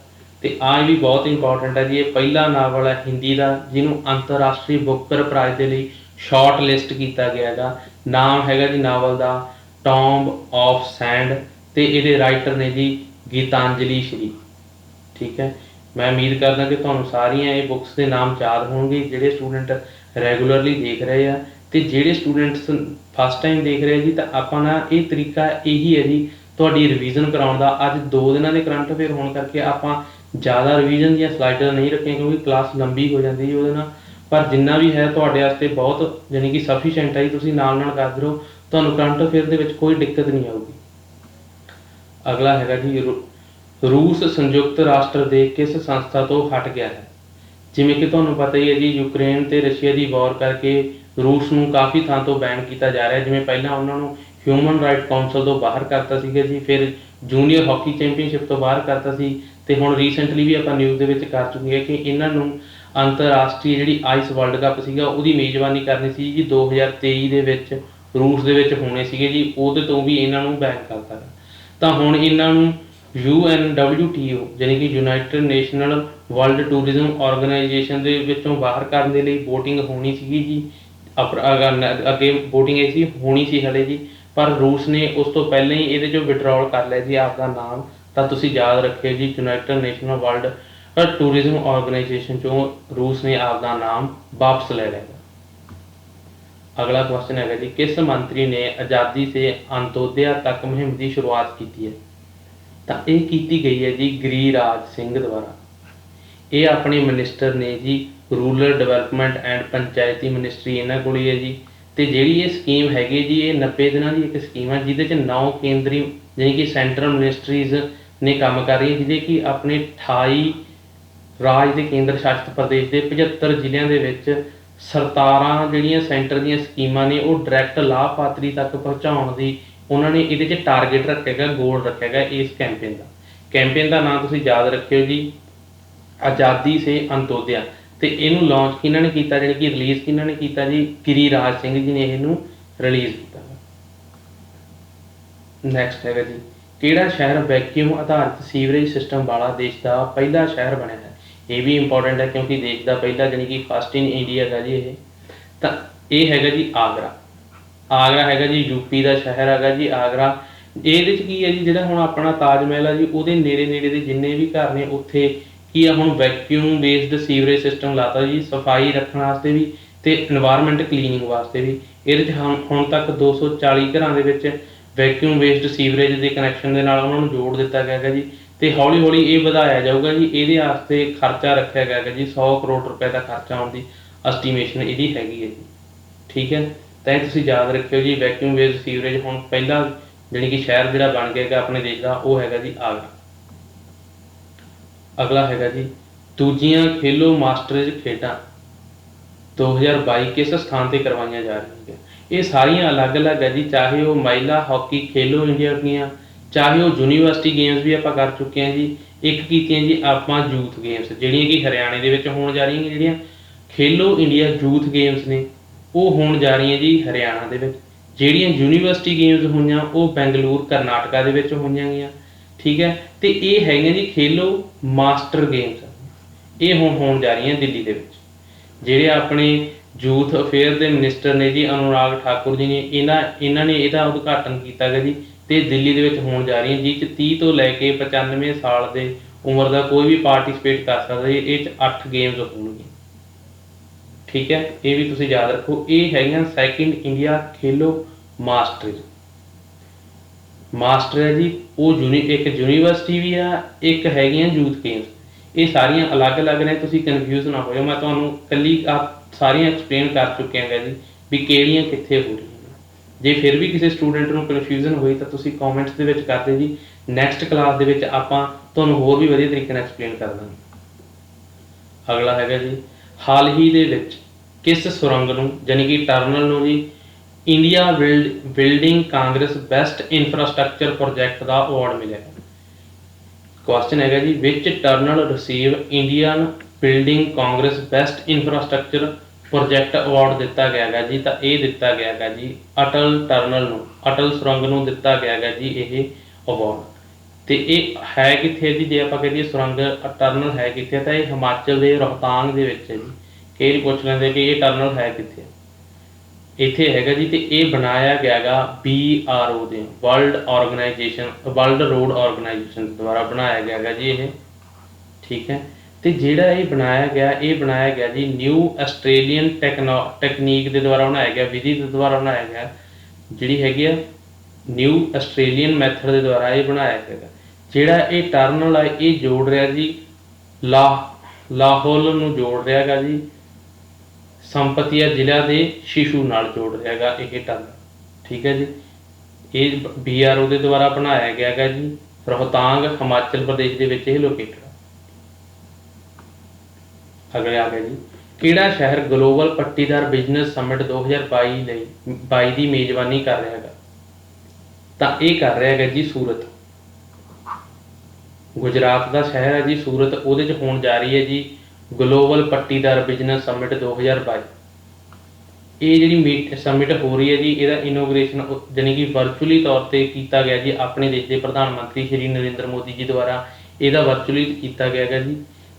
ਤੇ ਆਹ ਵੀ ਬਹੁਤ ਇੰਪੋਰਟੈਂਟ ਹੈ ਜੀ, ਇਹ ਪਹਿਲਾ ਨਾਵਲ ਹੈ ਹਿੰਦੀ ਦਾ ਜਿਹਨੂੰ ਅੰਤਰਰਾਸ਼ਟਰੀ ਬੁੱਕਰ ਪ੍ਰਾਈਜ਼ ਦੇ ਲਈ ਸ਼ਾਰਟ ਲਿਸਟ ਕੀਤਾ ਗਿਆ ਹੈਗਾ। ਨਾਮ ਹੈਗਾ ਜੀ ਨਾਵਲ ਦਾ ਟੌਂਬ ਆਫ ਸੈਂਡ, ਤੇ ਇਹਦੇ ਰਾਈਟਰ ਨੇ ਜੀ ਗੀਤਾਂਜਲੀ ਸ਼੍ਰੀ। ਠੀਕ ਹੈ, ਮੈਂ ਉਮੀਦ ਕਰਦਾ ਕਿ ਤੁਹਾਨੂੰ ਸਾਰੀਆਂ ਇਹ ਬੁੱਕਸ ਦੇ ਨਾਮ ਯਾਦ ਹੋਣਗੇ, ਜਿਹੜੇ ਸਟੂਡੈਂਟ ਰੈਗੂਲਰਲੀ ਦੇਖ ਰਹੇ ਆ। ਤੇ ਜਿਹੜੇ ਸਟੂਡੈਂਟਸ ਫਸਟ ਟਾਈਮ ਦੇਖ ਰਹੇ ਜੀ, ਤਾਂ ਆਪਾਂ ਨਾ ਇਹ ਤਰੀਕਾ ਇਹੀ ਹੈ ਜੀ ਤੁਹਾਡੀ ਰਿਵੀਜ਼ਨ ਕਰਾਉਣ ਦਾ। ਅੱਜ 2 ਦਿਨਾਂ ਦੇ ਕਰੰਟ ਅਫੇਅਰ ਹੋਣ ਕਰਕੇ ਆਪਾਂ ਜ਼ਿਆਦਾ ਰਿਵੀਜ਼ਨ ਦੀਆਂ ਸਲਾਈਡਾਂ ਨਹੀਂ ਰੱਖੀਆਂ, ਕਿਉਂਕਿ ਕਲਾਸ ਲੰਬੀ ਹੋ ਜਾਂਦੀ ਜੀ ਉਹਦੇ ਨਾਲ। ਪਰ ਜਿੰਨਾ ਵੀ ਹੈ ਤੁਹਾਡੇ ਵਾਸਤੇ ਬਹੁਤ ਜਾਣੀ ਕਿ ਸਫੀਸ਼ੀਐਂਟ ਹੈ ਜੀ, ਤੁਸੀਂ ਨਾਲ ਨਾਲ ਕਰਦੇ ਰਹੋ, ਤੁਹਾਨੂੰ ਕਰੰਟ ਅਫੇਅਰ ਦੇ ਵਿੱਚ ਕੋਈ ਦਿੱਕਤ ਨਹੀਂ ਆਊਗੀ। ਅਗਲਾ ਹੈਗਾ ਜੀ ਰੂਸ ਸੰਯੁਕਤ ਰਾਸ਼ਟਰ ਦੇ ਕਿਸ ਸੰਸਥਾ ਤੋਂ ਹਟ ਗਿਆ ਹੈ। ਜਿਵੇਂ ਕਿ ਤੁਹਾਨੂੰ ਪਤਾ ਹੀ ਹੈ ਜੀ, ਯੂਕਰੇਨ ਤੇ ਰਸ਼ੀਆ ਦੀ ਵਾਰ ਕਰਕੇ ਰੂਸ ਨੂੰ ਕਾਫੀ ਥਾਂ ਤੋਂ ਬੈਨ ਕੀਤਾ ਜਾ ਰਿਹਾ। ਜਿਵੇਂ ਪਹਿਲਾਂ ਉਹਨਾਂ ਨੂੰ ਹਿਊਮਨ ਰਾਈਟ ਕਾਉਂਸਲ ਤੋਂ ਬਾਹਰ ਕਰਤਾ ਸੀਗਾ ਜੀ, ਫਿਰ ਜੂਨੀਅਰ ਹਾਕੀ ਚੈਂਪੀਅਨਸ਼ਿਪ ਤੋਂ ਬਾਹਰ ਕਰਤਾ ਸੀ, ਤੇ ਹੁਣ ਰੀਸੈਂਟਲੀ ਵੀ ਆਪਾਂ ਨਿਊਜ਼ ਦੇ ਵਿੱਚ ਕਰ ਚੁੱਕੇ ਹਾਂ ਕਿ ਇਹਨਾਂ ਨੂੰ ਅੰਤਰਰਾਸ਼ਟਰੀ ਜਿਹੜੀ ਆਈਸ ਵਰਲਡ ਕੱਪ ਸੀਗਾ ਉਹਦੀ ਮੇਜ਼ਬਾਨੀ ਕਰਨੀ ਸੀ ਜੀ 2023 ਦੇ ਵਿੱਚ ਰੂਸ ਦੇ ਵਿੱਚ ਹੋਣੇ ਸੀਗੇ ਜੀ, ਉਹਦੇ ਤੋਂ ਵੀ ਇਹਨਾਂ ਨੂੰ ਬੈਨ ਕਰਤਾ। ਤਾਂ ਹੁਣ ਇਹਨਾਂ ਨੂੰ UNWTO ਜਾਣੀ ਕਿ United national world tourism organisation ਦੇ ਵਿੱਚੋਂ ਬਾਹਰ ਕਰਨ ਦੇ ਲਈ VOTING ਹੋਣੀ ਸੀਗੀ ਜੀ। ਅੱਗੇ VOTING ਇਹ ਸੀ ਹੋਣੀ ਸੀ ਹਲੇ ਜੀ, ਪਰ ਰੂਸ ਨੇ ਉਸ ਤੋਂ ਪਹਿਲਾਂ ਹੀ ਇਹਦੇ 'ਚੋਂ ਵਿਡਰੋਲ ਕਰ ਲਿਆ ਜੀ ਆਪਦਾ ਨਾਮ। ਤਾਂ ਤੁਸੀਂ ਯਾਦ ਰੱਖਿਓ ਜੀ, United national world tourism organisation 'ਚੋਂ ਰੂਸ ਨੇ ਆਪਦਾ ਨਾਮ ਵਾਪਸ ਲੈ ਲਿਆ। ਅਗਲਾ ਕੁਐਸਚਨ ਹੈਗਾ ਜੀ, ਕਿਸ ਮੰਤਰੀ ਨੇ ਆਜ਼ਾਦੀ ਸੇ ਅੰਤੋਦਿਆ ਤੱਕ ਮੁਹਿੰਮ ਦੀ ਸ਼ੁਰੂਆਤ ਕੀਤੀ ਹੈ। ਤਾਂ ਇਹ ਕੀਤੀ ਗਈ ਹੈ ਜੀ ਗਿਰੀਰਾਜ ਸਿੰਘ ਦੁਆਰਾ। ਇਹ ਆਪਣੇ ਮਿਨਿਸਟਰ ਨੇ ਜੀ ਰੂਰਲ ਡਿਵੈਲਪਮੈਂਟ ਐਂਡ ਪੰਚਾਇਤੀ ਮਿਨਿਸਟਰੀ ਇਹਨਾਂ ਕੋਲ ਹੀ ਹੈ ਜੀ। ਤੇ ਜਿਹੜੀ ਇਹ ਸਕੀਮ ਹੈਗੀ ਜੀ, ਇਹ 90 ਦਿਨਾਂ ਦੀ ਇੱਕ ਸਕੀਮ ਹੈ ਜਿਹਦੇ 'ਚ 9 ਕੇਂਦਰੀ ਜਾਣੀ ਕਿ ਸੈਂਟਰਲ ਮਿਨਿਸਟਰੀਜ਼ ਨੇ ਕੰਮ ਕਰ ਰਹੀ, ਜਿਹਦੇ ਕਿ ਆਪਣੇ 28 ਰਾਜ ਦੇ ਕੇਂਦਰ ਸ਼ਾਸਿਤ ਪ੍ਰਦੇਸ਼ ਦੇ 75 ਜ਼ਿਲ੍ਹਿਆਂ ਦੇ ਵਿੱਚ 17 ਜਿਹੜੀਆਂ ਸੈਂਟਰ ਦੀਆਂ ਸਕੀਮਾਂ ਨੇ ਉਹ ਡਾਇਰੈਕਟ ਲਾਭਪਾਤਰੀ ਤੱਕ ਪਹੁੰਚਾਉਣ ਦੀ ਉਹਨਾਂ ਨੇ ਇਹਦੇ 'ਚ ਟਾਰਗੇਟ ਰੱਖਿਆ ਗਾ, ਗੋਲ ਰੱਖਿਆ ਗਾ ਇਸ ਕੈਂਪੇਨ ਦਾ। ਕੈਂਪੇਨ ਦਾ ਨਾਮ ਤੁਸੀਂ ਯਾਦ ਰੱਖਿਓ ਜੀ ਆਜ਼ਾਦੀ ਸੇ ਅੰਤੋਦਿਆ। ਤੇ ਇਹਨੂੰ ਲਾਂਚ ਕਿਹਨਾਂ ਨੇ ਕੀਤਾ, ਜਾਣੀ ਕਿ ਰਿਲੀਜ਼ ਕਿਹਨਾਂ ਨੇ ਕੀਤਾ ਜੀ ਗਿਰੀਰਾਜ ਸਿੰਘ ਜੀ ਨੇ ਇਹਨੂੰ ਰਿਲੀਜ਼ ਕੀਤਾ। ਨੈਕਸਟ ਹੈਗਾ ਜੀ, ਕਿਹੜਾ ਸ਼ਹਿਰ ਵੈਕਿਊਮ ਆਧਾਰਿਤ ਸੀਵਰੇਜ ਸਿਸਟਮ ਵਾਲਾ ਦੇਸ਼ ਦਾ ਪਹਿਲਾ ਸ਼ਹਿਰ ਬਣਿਆ ਹੈ। ਇਹ ਵੀ ਇੰਪੋਰਟੈਂਟ ਹੈ ਕਿਉਂਕਿ ਦੇਸ਼ ਦਾ ਪਹਿਲਾ ਜਾਣੀ ਕਿ ਫਸਟ ਇਨ ਇੰਡੀਆ ਹੈਗਾ ਜੀ ਇਹ। ਤਾਂ ਇਹ ਹੈਗਾ ਜੀ ਆਗਰਾ। ਆਗਰਾ ਹੈਗਾ ਜੀ ਯੂਪੀ ਦਾ ਸ਼ਹਿਰ ਹੈਗਾ ਜੀ ਆਗਰਾ। ਇਹਦੇ 'ਚ ਕੀ ਹੈ ਜੀ, ਜਿਹੜਾ ਹੁਣ ਆਪਣਾ ਤਾਜ ਮਹਿਲ ਆ ਜੀ ਉਹਦੇ ਨੇੜੇ ਨੇੜੇ ਦੇ ਜਿੰਨੇ ਵੀ ਘਰ ਨੇ ਉੱਥੇ ਕੀ ਆ ਹੁਣ ਵੈਕਿਊਮ ਬੇਸਡ ਸੀਵਰੇਜ ਸਿਸਟਮ ਲਾਤਾ ਜੀ, ਸਫਾਈ ਰੱਖਣ ਵਾਸਤੇ ਵੀ ਤੇ ਇਨਵਾਇਰਮੈਂਟ ਕਲੀਨਿੰਗ ਵਾਸਤੇ ਵੀ। ਇਹਦੇ 'ਚ ਹੁਣ ਤੱਕ 240 ਘਰਾਂ ਦੇ ਵਿੱਚ ਵੈਕਿਊਮ ਬੇਸਡ ਸੀਵਰੇਜ ਦੇ ਕਨੈਕਸ਼ਨ ਦੇ ਨਾਲ ਉਹਨਾਂ ਨੂੰ ਜੋੜ ਦਿੱਤਾ ਗਿਆ ਹੈਗਾ ਜੀ। ਤੇ ਹੌਲੀ ਹੌਲੀ ਇਹ ਵਧਾਇਆ ਜਾਊਗਾ ਜੀ। ਇਹਦੇ ਵਾਸਤੇ ਖਰਚਾ ਰੱਖਿਆ ਗਿਆ ਹੈਗਾ ਜੀ 100 ਕਰੋੜ ਰੁਪਏ ਦਾ ਖਰਚਾ ਆਉਣ ਦੀ ਐਸਟੀਮੇਸ਼ਨ ਇਹਦੀ ਹੈਗੀ ਹੈ ਜੀ। ਠੀਕ ਹੈ, ਤਾਂ ਇਹ ਤੁਸੀਂ ਯਾਦ ਰੱਖਿਓ ਜੀ ਵੈਕਿਊਮ ਬੇਸਡ ਸੀਵਰੇਜ ਹੁਣ ਪਹਿਲਾਂ ਜਾਣੀ कि शहर जिहड़ा बन गया अपने देश का वो हैगा जी आगरा। अगला हैगा जी दूजियां खेलो मास्टरज खेडां 2022 किस स्थान से करवाइया जा रही है। ये सारियां अलग अलग है जी, चाहे वो महिला हॉकी खेलो इंडिया ਦੀਆਂ, चाहे वो यूनीवर्सिटी गेम्स भी ਆਪਾਂ कर चुके हैं जी। एक कीतियां जी ਆਪਾਂ यूथ गेम्स ਜਿਹੜੀਆਂ कि हरियाणे ਦੇ ਵਿੱਚ ਹੋਣ ਜਾ ਰਹੀਆਂ, ਜਿਹੜੀਆਂ खेलो इंडिया यूथ गेम्स ने वो होण जा रही जी हरियाणा ਦੇ ਵਿੱਚ। ਜਿਹੜੀਆਂ यूनीवर्सिटी गेम्स ਹੋਈਆਂ ਉਹ बेंगलुरु ਕਰਨਾਟਕਾ ਦੇ ਵਿੱਚ ਹੋਈਆਂ ਗਈਆਂ, ठीक है। तो ये है जी खेलो मास्टर गेम्स, ये हुण होण जा रही दिल्ली दे विच। जिहड़े अपने यूथ अफेयर के मिनिस्टर ने जी अनुराग ठाकुर जी ने इन्हां ने इहदा उद्घाटन किया गया जी। तो दिल्ली दे विच होण जा रही जिस 30 तो लैके 95 साल के उम्र का कोई भी पार्टिसिपेट कर सकता है। ये 8 गेम्स होणगे, ठीक है। ये भी तुसीं याद रखो। ये है सैकेंड इंडिया खेलो मास्टर है जी। वो एक यूनीवर्सिटी भी आ, एक है यूथ गेम्स। ये सारियां अलग अलग ने, तुसीं कन्फ्यूज ना हो। मैं तुहानूं कल्ली आप सारियां एक्सप्लेन कर चुके हैं जी भी किहड़ियां कित्थे हो रही हैं। जे फिर भी किसी स्टूडेंट नूं कन्फ्यूजन होई तो तुसीं कॉमेंट्स दे विच कर दिओ जी। नैक्सट क्लास दे विच आपां तुहानूं होर भी वधिया तरीके नाल एक्सप्लेन कर दांगे। अगला हैगा जी हाल ही दे विच किस सुरंग नूं यानी कि टनल नूं जी India Building Congress best infrastructure project का अवार्ड मिले। क्वेश्चन है जी which tunnel receive Indian Building Congress best infrastructure project award दिता गया है जी। तो ये दिता गया है जी अटल टनल नूं, अटल सुरंग नूं दिता गया है जी ये अवार्ड। तो ये है कित्थे जी, जे आपां कहिए सुरंग टनल है कित्थे, तो ये हिमाचल के रोहतांग दे विच है जी। कई पुछ लेंदे कि ये टनल है कित्थे, इत्थे हैगा जी। तो ये बनाया गया गा BRO दे वर्ल्ड रोड ऑर्गेनाइजेशन द्वारा बनाया गया गा जी ये, ठीक है। तो जिहड़ा ये बनाया गया जी न्यू आस्ट्रेलियन टैक्नीक के द्वारा बनाया गया, विधि के द्वारा बनाया गया, जिहड़ी हैगी न्यू आस्ट्रेलियन मैथड के द्वारा ये बनाया गया। जिहड़ा ये टनल है ये जोड़ रहा जी लाहौल नूं जोड़ रहा है जी संपतिया जिला के शिशु नाल जोड़ रहा है ये टनल, ठीक है जी। ये BRO के द्वारा बनाया गया है जी, रोहतांग हिमाचल प्रदेश के विच लोकेटेड। अगले आ गया जी किहड़ा शहर ग्लोबल पट्टीदार बिजनेस समिट 2022 की मेजबानी कर रहा है। तो ये कर रहा है जी सूरत, गुजरात का शहर है जी सूरत। उहदे च होण जा रही है जी ग्लोबल पट्टीदार बिजनेस समिट 2022। ये जी समिट हो रही है जी, इसका इनोग्रेशन यानी कि वर्चुअली तौर पर किया गया जी अपने देश के प्रधानमंत्री श्री नरेंद्र मोदी जी द्वारा इसका वर्चुअली किया गया है जी।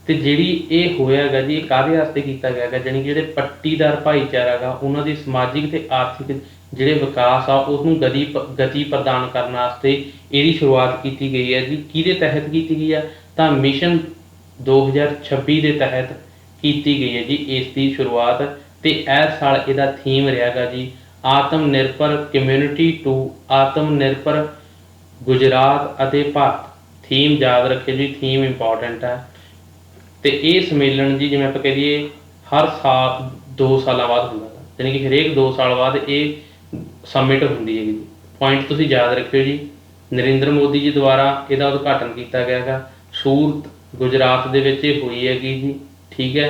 तो जी ये होया जी काहदे वास्ते किया गया है, यानी कि जिहड़े पट्टीदार भाईचारा गा उन्हां दी समाजिक ते आर्थिक जिहड़े विकास आ उसनूं गति प्रदान करने वास्ते इहदी शुरुआत की गई है जी। किहदे तहत की गई है, तो मिशन 2026 के तहत की गई है जी इसकी शुरुआत। तो इस साल इसका थीम रहा जी आत्मनिर्भर कम्यूनिटी टू आत्मनिर्भर गुजरात अते भारत। थीम याद रखे जी, थीम इंपॉर्टेंट है। तो ये सम्मेलन जी जिवें आपां कह दईए हर साल 2 साल बाद होंदा, यानी कि हरेक 2 साल बाद ये समिट होंदी है जी। पॉइंट तुसीं याद रखियो जी, नरेंद्र मोदी जी द्वारा इसका उद्घाटन किया गया है, सूरत गुजरात दे विच हुई हैगी जी, ठीक है।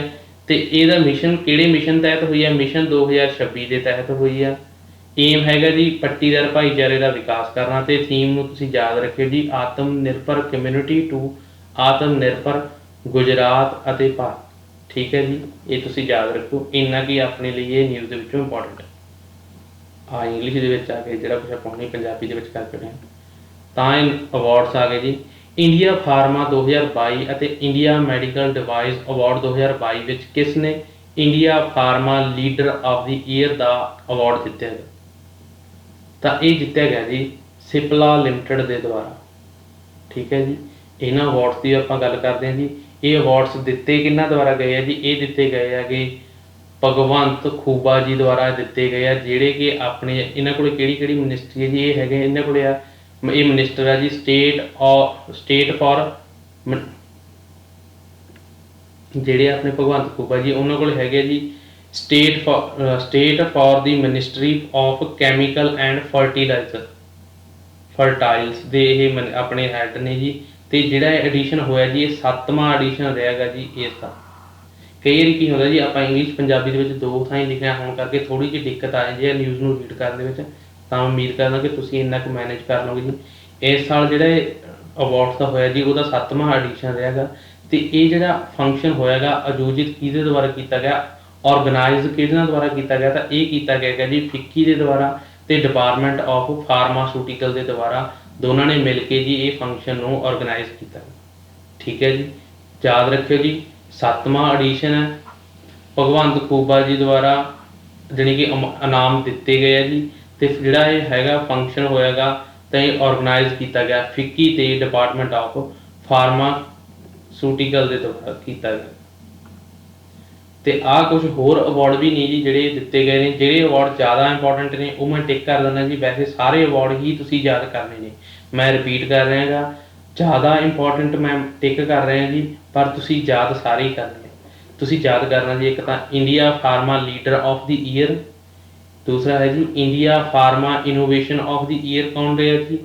तो यदा मिशन किहड़े मिशन तहत हुई है, मिशन 2026 के तहत हुई है। एम हैगा जी पट्टीदार भाईचारे का विकास करना। तो थीम नूं तुसीं याद रखियो जी आत्मनिर्भर कम्यूनिटी टू आत्मनिर्भर गुजरात अते भारत, ठीक है जी। ये तुसीं याद रखो, इन्ना कि अपने लिए ये न्यूज़ दे विचों इंपॉर्टेंट है। हाँ इंग्लिश दे विच आ गए, जिहड़ा कुछ आपां हुणे पंजाबी दे विच करके रहे तां अवार्ड्स आ गए जी। इंडिया फार्मा 2022 ਅਤੇ इंडिया मैडिकल डिवाइस अवार्ड 2022 ਵਿੱਚ किस ने India pharma leader of the year का अवार्ड जितया है। तो ये जितया गया जी सिप्ला लिमिटेड के द्वारा, ठीक है जी। इन्होंने अवार्ड्स की आप गल करते हैं जी। ये अवार्ड्स दिते किन्हों द्वारा गए हैं जी, ये दिते गए है कि भगवंत खूबा जी द्वारा दिते गए हैं, जिहड़े कि अपने इन्होंने को किहड़ी मिनिस्ट्री है जी, ये है इन्होंने को ये मिनिस्टर है जी स्टेट फॉर जिहड़े अपने भगवंत खूबा जी उन्होंने को है जी state for the ministry of chemical and fertiliser, ਫਰਟਾਈਲਸ ਦੇ ਇਹ ਆਪਣੇ ਹੈਡ ਨੇ ਜੀ। ਤੇ ਜਿਹੜਾ ਐਡੀਸ਼ਨ ਹੋਇਆ ਜੀ ਇਹ 7ਵਾਂ ਐਡੀਸ਼ਨ ਰਹੇਗਾ ਜੀ ਇਸ ਦਾ। ਕਈ ਵਾਰੀ ਕੀ ਹੁੰਦਾ ਜੀ ਆਪਾਂ ਇੰਗਲਿਸ਼ ਪੰਜਾਬੀ ਦੇ ਵਿੱਚ ਦੋ ਥਾਈਂ ਲਿਖਿਆ ਹੋਣ ਕਰਕੇ ਥੋੜ੍ਹੀ ਜਿਹੀ ਦਿੱਕਤ ਆ ਜਾਂਦੀ ਹੈ ਨਿਊਜ਼ ਨੂੰ ਰੀਡ ਕਰਨ ਦੇ ਵਿੱਚ। ਤਾਂ ਉਮੀਦ ਕਰਦਾ ਕਿ ਤੁਸੀਂ ਇੰਨਾ ਕੁ ਮੈਨੇਜ ਕਰ ਲਓਗੇ ਜੀ। ਇਸ ਸਾਲ ਜਿਹੜਾ ਅਵਾਰਡਸ ਦਾ ਹੋਇਆ ਜੀ ਉਹਦਾ 7ਵਾਂ ਐਡੀਸ਼ਨ ਰਹੇਗਾ। ਤੇ ਇਹ ਜਿਹੜਾ ਫੰਕਸ਼ਨ ਹੋਏਗਾ ਆਯੋਜਿਤ ਕਿਹਦੇ ਦੁਆਰਾ ਕੀਤਾ ਗਿਆ, ਔਰਗਨਾਈਜ਼ ਕਿਹਨਾਂ ਦੁਆਰਾ ਕੀਤਾ ਗਿਆ, ਤਾਂ ਇਹ ਕੀਤਾ ਗਿਆ ਹੈਗਾ ਜੀ ਫਿੱਕੀ ਦੇ ਦੁਆਰਾ ਤੇ ਡਿਪਾਰਟਮੈਂਟ ਆਫ ਫਾਰਮਾਸਿਊਟੀਕਲ ਦੇ ਦੁਆਰਾ। ਦੋਨਾਂ ਨੇ ਮਿਲ ਕੇ ਜੀ ਇਹ ਫੰਕਸ਼ਨ ਨੂੰ ਔਰਗਨਾਈਜ਼ ਕੀਤਾ। ਠੀਕ ਹੈ ਜੀ, ਯਾਦ ਰੱਖਿਓ ਜੀ 7ਵਾਂ ਐਡੀਸ਼ਨ ਹੈ। ਭਗਵੰਤ ਖੂਬਾ ਜੀ ਦੁਆਰਾ ਜਾਣੀ ਕਿ ਇਨਾਮ ਦਿੱਤੇ ਗਏ ਆ ਜੀ। ਤੇ ਜਿਹੜਾ ਇਹ ਹੈਗਾ ਫੰਕਸ਼ਨ ਹੋਏਗਾ ਤਾਂ ਇਹ ਔਰਗਨਾਈਜ਼ ਕੀਤਾ ਗਿਆ ਫਿੱਕੀ ਤੇ ਡਿਪਾਰਟਮੈਂਟ ਆਫ ਫਾਰਮਾਸਿਊਟੀਕਲ ਦੇ ਦੁਆਰਾ ਕੀਤਾ ਗਿਆ। ਤੇ ਆਹ ਕੁਝ ਹੋਰ ਅਵਾਰਡ ਵੀ ਨੇ ਜੀ ਜਿਹੜੇ ਦਿੱਤੇ ਗਏ ਨੇ। ਜਿਹੜੇ ਅਵਾਰਡ ਜ਼ਿਆਦਾ ਇੰਪੋਰਟੈਂਟ ਨੇ ਉਹ ਮੈਂ ਟਿਕ ਕਰ ਦਿੰਦਾ ਜੀ। ਵੈਸੇ ਸਾਰੇ ਅਵਾਰਡ ਹੀ ਤੁਸੀਂ ਯਾਦ ਕਰਨੇ ਨੇ, ਮੈਂ ਰਿਪੀਟ ਕਰ ਰਿਹਾ ਗਾ। ਜ਼ਿਆਦਾ ਇੰਪੋਰਟੈਂਟ ਮੈਂ ਟਿਕ ਕਰ ਰਿਹਾ ਜੀ, ਪਰ ਤੁਸੀਂ ਯਾਦ ਸਾਰੇ ਹੀ ਕਰਨੇ। ਤੁਸੀਂ ਯਾਦ ਕਰਨਾ ਜੀ, ਇੱਕ ਤਾਂ India pharma leader of the year, ਦੂਸਰਾ ਹੈ ਜੀ India pharma innovation of the year ਕੌਣ ਰਿਹਾ ਜੀ।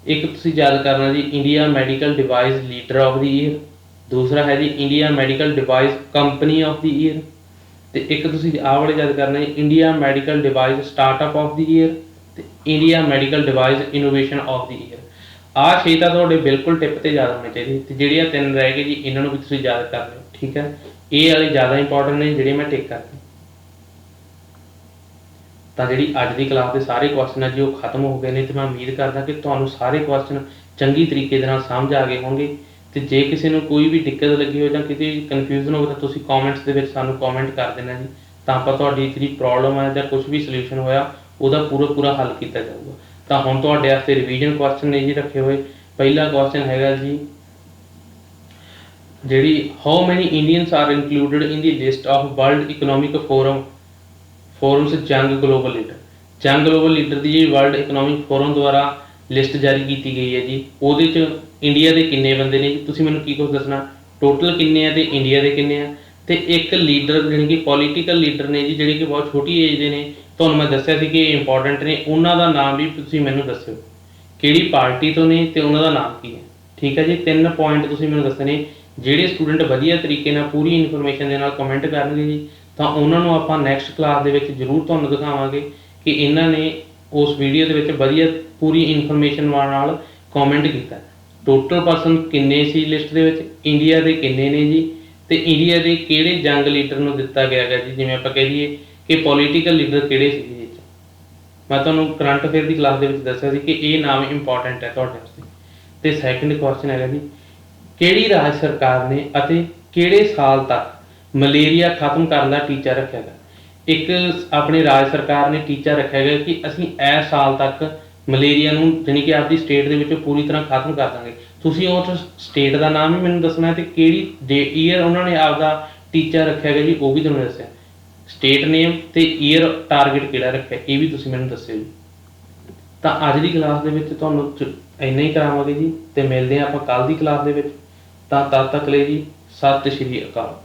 ਇੱਕ ਤੁਸੀਂ ਯਾਦ ਕਰਨਾ ਜੀ India medical device leader of the year, ਦੂਸਰਾ ਹੈ ਜੀ India medical device company of the year. ਤੇ ਇੱਕ ਤੁਸੀਂ ਆਹ ਵਾਲੇ ਯਾਦ ਕਰਨਾ ਜੀ India medical device startup of the year ਤੇ India medical device innovation of the year. ਆਹ 6 ਤਾਂ ਤੁਹਾਡੇ ਬਿਲਕੁਲ ਟਿਪ ਤੇ ਯਾਦ ਹੋਣੇ ਚਾਹੀਦੇ। ਤੇ ਜਿਹੜੀਆਂ 3 ਰਹਿ ਗਏ ਜੀ ਇਹਨਾਂ ਨੂੰ ਵੀ ਤੁਸੀਂ ਯਾਦ ਕਰ ਲਿਓ। ਠੀਕ ਹੈ, ਇਹ ਵਾਲੇ ਜ਼ਿਆਦਾ ਇੰਪੋਰਟੈਂਟ ਨੇ ਜਿਹੜੇ ਮੈਂ ਟਿਕ ਕਰਤੇ। ਤਾਂ ਜਿਹੜੀ ਅੱਜ ਦੀ ਕਲਾਸ ਦੇ ਸਾਰੇ ਕੁਐਸਚਨ ਆ ਜੀ ਉਹ ਖਤਮ ਹੋ ਗਏ ਨੇ। ਤੇ ਮੈਂ ਉਮੀਦ ਕਰਦਾ ਕਿ ਤੁਹਾਨੂੰ ਸਾਰੇ ਕੁਐਸਚਨ ਚੰਗੀ ਤਰੀਕੇ ਦੇ ਨਾਲ ਸਮਝ ਆ ਗਏ ਹੋਣਗੇ। ਤੇ ਜੇ ਕਿਸੇ ਨੂੰ ਕੋਈ ਵੀ ਦਿੱਕਤ ਲੱਗੀ ਹੋਵੇ ਜਾਂ ਕਿਤੇ ਕਨਫਿਊਜ਼ਨ ਹੋਵੇ ਤਾਂ ਤੁਸੀਂ ਕਮੈਂਟਸ ਦੇ ਵਿੱਚ ਸਾਨੂੰ ਕਮੈਂਟ ਕਰ ਦੇਣਾ ਜੀ। ਤਾਂ ਆਪਾਂ ਤੁਹਾਡੀ ਜਿਹੜੀ ਪ੍ਰੋਬਲਮ ਹੈ ਜਾਂ ਕੁਝ ਵੀ ਸੋਲੂਸ਼ਨ ਹੋਇਆ ਉਹਦਾ ਪੂਰਾ ਹੱਲ ਕੀਤਾ ਜਾਊਗਾ। ਤਾਂ ਹੁਣ ਤੁਹਾਡੇ ਵਾਸਤੇ ਰਿਵੀਜ਼ਨ ਕੁਐਸਚਨ ਨੇ ਜੀ ਰੱਖੇ ਹੋਏ। ਪਹਿਲਾ ਕੁਐਸਚਨ ਹੈਗਾ ਜੀ ਜਿਹੜੀ how many Indians are included in the list of World Economic Forum's young global leader. Young global leader ਦੀ ਜਿਹੜੀ ਵਰਲਡ ਇਕਨੋਮਿਕ ਫੋਰਮ ਦੁਆਰਾ ਲਿਸਟ ਜਾਰੀ ਕੀਤੀ ਗਈ ਹੈ ਜੀ, ਉਹਦੇ 'ਚ ਇੰਡੀਆ ਦੇ ਕਿੰਨੇ ਬੰਦੇ ਨੇ ਜੀ? ਤੁਸੀਂ ਮੈਨੂੰ ਕੀ ਕੁਛ ਦੱਸਣਾ, ਟੋਟਲ ਕਿੰਨੇ ਆ ਤੇ ਇੰਡੀਆ ਦੇ ਕਿੰਨੇ ਆ। ਤੇ ਇੱਕ ਲੀਡਰ ਜਾਣੀ ਕਿ ਪੋਲੀਟੀਕਲ ਲੀਡਰ ਨੇ ਜੀ ਜਿਹੜੇ ਕਿ ਬਹੁਤ ਛੋਟੀ ਏਜ ਦੇ ਨੇ। ਤੁਹਾਨੂੰ ਮੈਂ ਦੱਸਿਆ ਸੀ ਕਿ ਇਹ ਇੰਪੋਰਟੈਂਟ ਨੇ। ਉਹਨਾਂ ਦਾ ਨਾਮ ਵੀ ਤੁਸੀਂ ਮੈਨੂੰ ਦੱਸਿਓ ਕਿਹੜੀ ਪਾਰਟੀ ਤੋਂ ਨੇ ਤੇ ਉਹਨਾਂ ਦਾ ਨਾਮ ਕੀ ਹੈ। ਠੀਕ ਹੈ ਜੀ, 3 ਪੁਆਇੰਟ ਤੁਸੀਂ ਮੈਨੂੰ ਦੱਸਣੇ। ਜਿਹੜੇ ਸਟੂਡੈਂਟ ਵਧੀਆ ਤਰੀਕੇ ਨਾਲ ਪੂਰੀ ਇਨਫੋਰਮੇਸ਼ਨ ਦੇ ਨਾਲ ਕਮੈਂਟ ਕਰਨਗੇ ਜੀ ਤਾਂ ਉਹਨਾਂ ਨੂੰ ਆਪਾਂ ਨੈਕਸਟ ਕਲਾਸ ਦੇ ਵਿੱਚ ਜ਼ਰੂਰ ਤੁਹਾਨੂੰ ਦਿਖਾਵਾਂਗੇ ਕਿ ਇਹਨਾਂ ਨੇ ਉਸ ਵੀਡੀਓ ਦੇ ਵਿੱਚ ਵਧੀਆ ਪੂਰੀ ਇਨਫੋਰਮੇਸ਼ਨ ਨਾਲ ਕਮੈਂਟ ਕੀਤਾ। ਟੋਟਲ ਪਰਸਨ ਕਿੰਨੇ ਸੀ ਲਿਸਟ ਦੇ ਵਿੱਚ, ਇੰਡੀਆ ਦੇ ਕਿੰਨੇ ਨੇ ਜੀ, ਤੇ ਇੰਡੀਆ ਦੇ ਕਿਹੜੇ ਜੰਗ ਲੀਡਰ ਨੂੰ ਦਿੱਤਾ ਗਿਆ ਹੈਗਾ ਜੀ। ਜਿਵੇਂ ਆਪਾਂ ਕਹਿ ਦਈਏ ਕਿ ਪੋਲੀਟੀਕਲ ਲੀਡਰ ਕਿਹੜੇ ਸੀ ਜੀ। ਮੈਂ ਤੁਹਾਨੂੰ ਕਰੰਟ ਅਫੇਅਰ ਦੀ ਕਲਾਸ ਦੇ ਵਿੱਚ ਦੱਸਿਆ ਸੀ ਕਿ ਇਹ ਨਾਮ ਇੰਪੋਰਟੈਂਟ ਹੈ ਤੁਹਾਡੇ ਵਾਸਤੇ। ਤੇ ਸੈਕੰਡ ਕੁਐਸਚਨ ਹੈਗਾ ਜੀ ਕਿਹੜੀ ਰਾਜ ਸਰਕਾਰ ਨੇ ਅਤੇ ਕਿਹੜੇ ਸਾਲ ਤੱਕ ਮਲੇਰੀਆ ਖਤਮ ਕਰਨ ਦਾ ਟੀਚਾ ਰੱਖਿਆ ਗਿਆ। ਇੱਕ ਆਪਣੀ ਰਾਜ ਸਰਕਾਰ ਨੇ ਟੀਚਾ ਰੱਖਿਆ ਗਿਆ ਕਿ ਅਸੀਂ ਇਸ ਸਾਲ ਤੱਕ ਮਲੇਰੀਆ ਨੂੰ ਜਾਣੀ ਕਿ ਆਪਦੀ ਸਟੇਟ ਦੇ ਵਿੱਚੋਂ ਪੂਰੀ ਤਰ੍ਹਾਂ ਖਤਮ ਕਰ ਦਾਂਗੇ। ਤੁਸੀਂ ਉਸ ਸਟੇਟ ਦਾ ਨਾਮ ਵੀ ਮੈਨੂੰ ਦੱਸਣਾ ਤੇ ਕਿਹੜੀ ਈਅਰ ਉਹਨਾਂ ਨੇ ਆਪਦਾ ਟੀਚਾ ਰੱਖਿਆ ਗਿਆ ਜੀ ਉਹ ਵੀ ਤੁਹਾਨੂੰ ਦੱਸਿਆ। ਸਟੇਟ ਨੇਮ ਤੇ ਈਅਰ ਟਾਰਗੇਟ ਕਿਹੜਾ ਰੱਖਿਆ ਇਹ ਵੀ ਤੁਸੀਂ ਮੈਨੂੰ ਦੱਸਿਓ ਜੀ। ਤਾਂ ਅੱਜ ਦੀ ਕਲਾਸ ਦੇ ਵਿੱਚ ਤੁਹਾਨੂੰ ਇੰਨਾ ਹੀ ਕਰਾਵਾਂਗੇ ਜੀ ਤੇ ਮਿਲਦੇ ਹਾਂ ਆਪਾਂ ਕੱਲ੍ਹ ਦੀ ਕਲਾਸ ਦੇ ਵਿੱਚ। ਤਾਂ ਤਦ ਤੱਕ ਲਈ ਜੀ ਸਤਿ ਸ਼੍ਰੀ ਅਕਾਲ।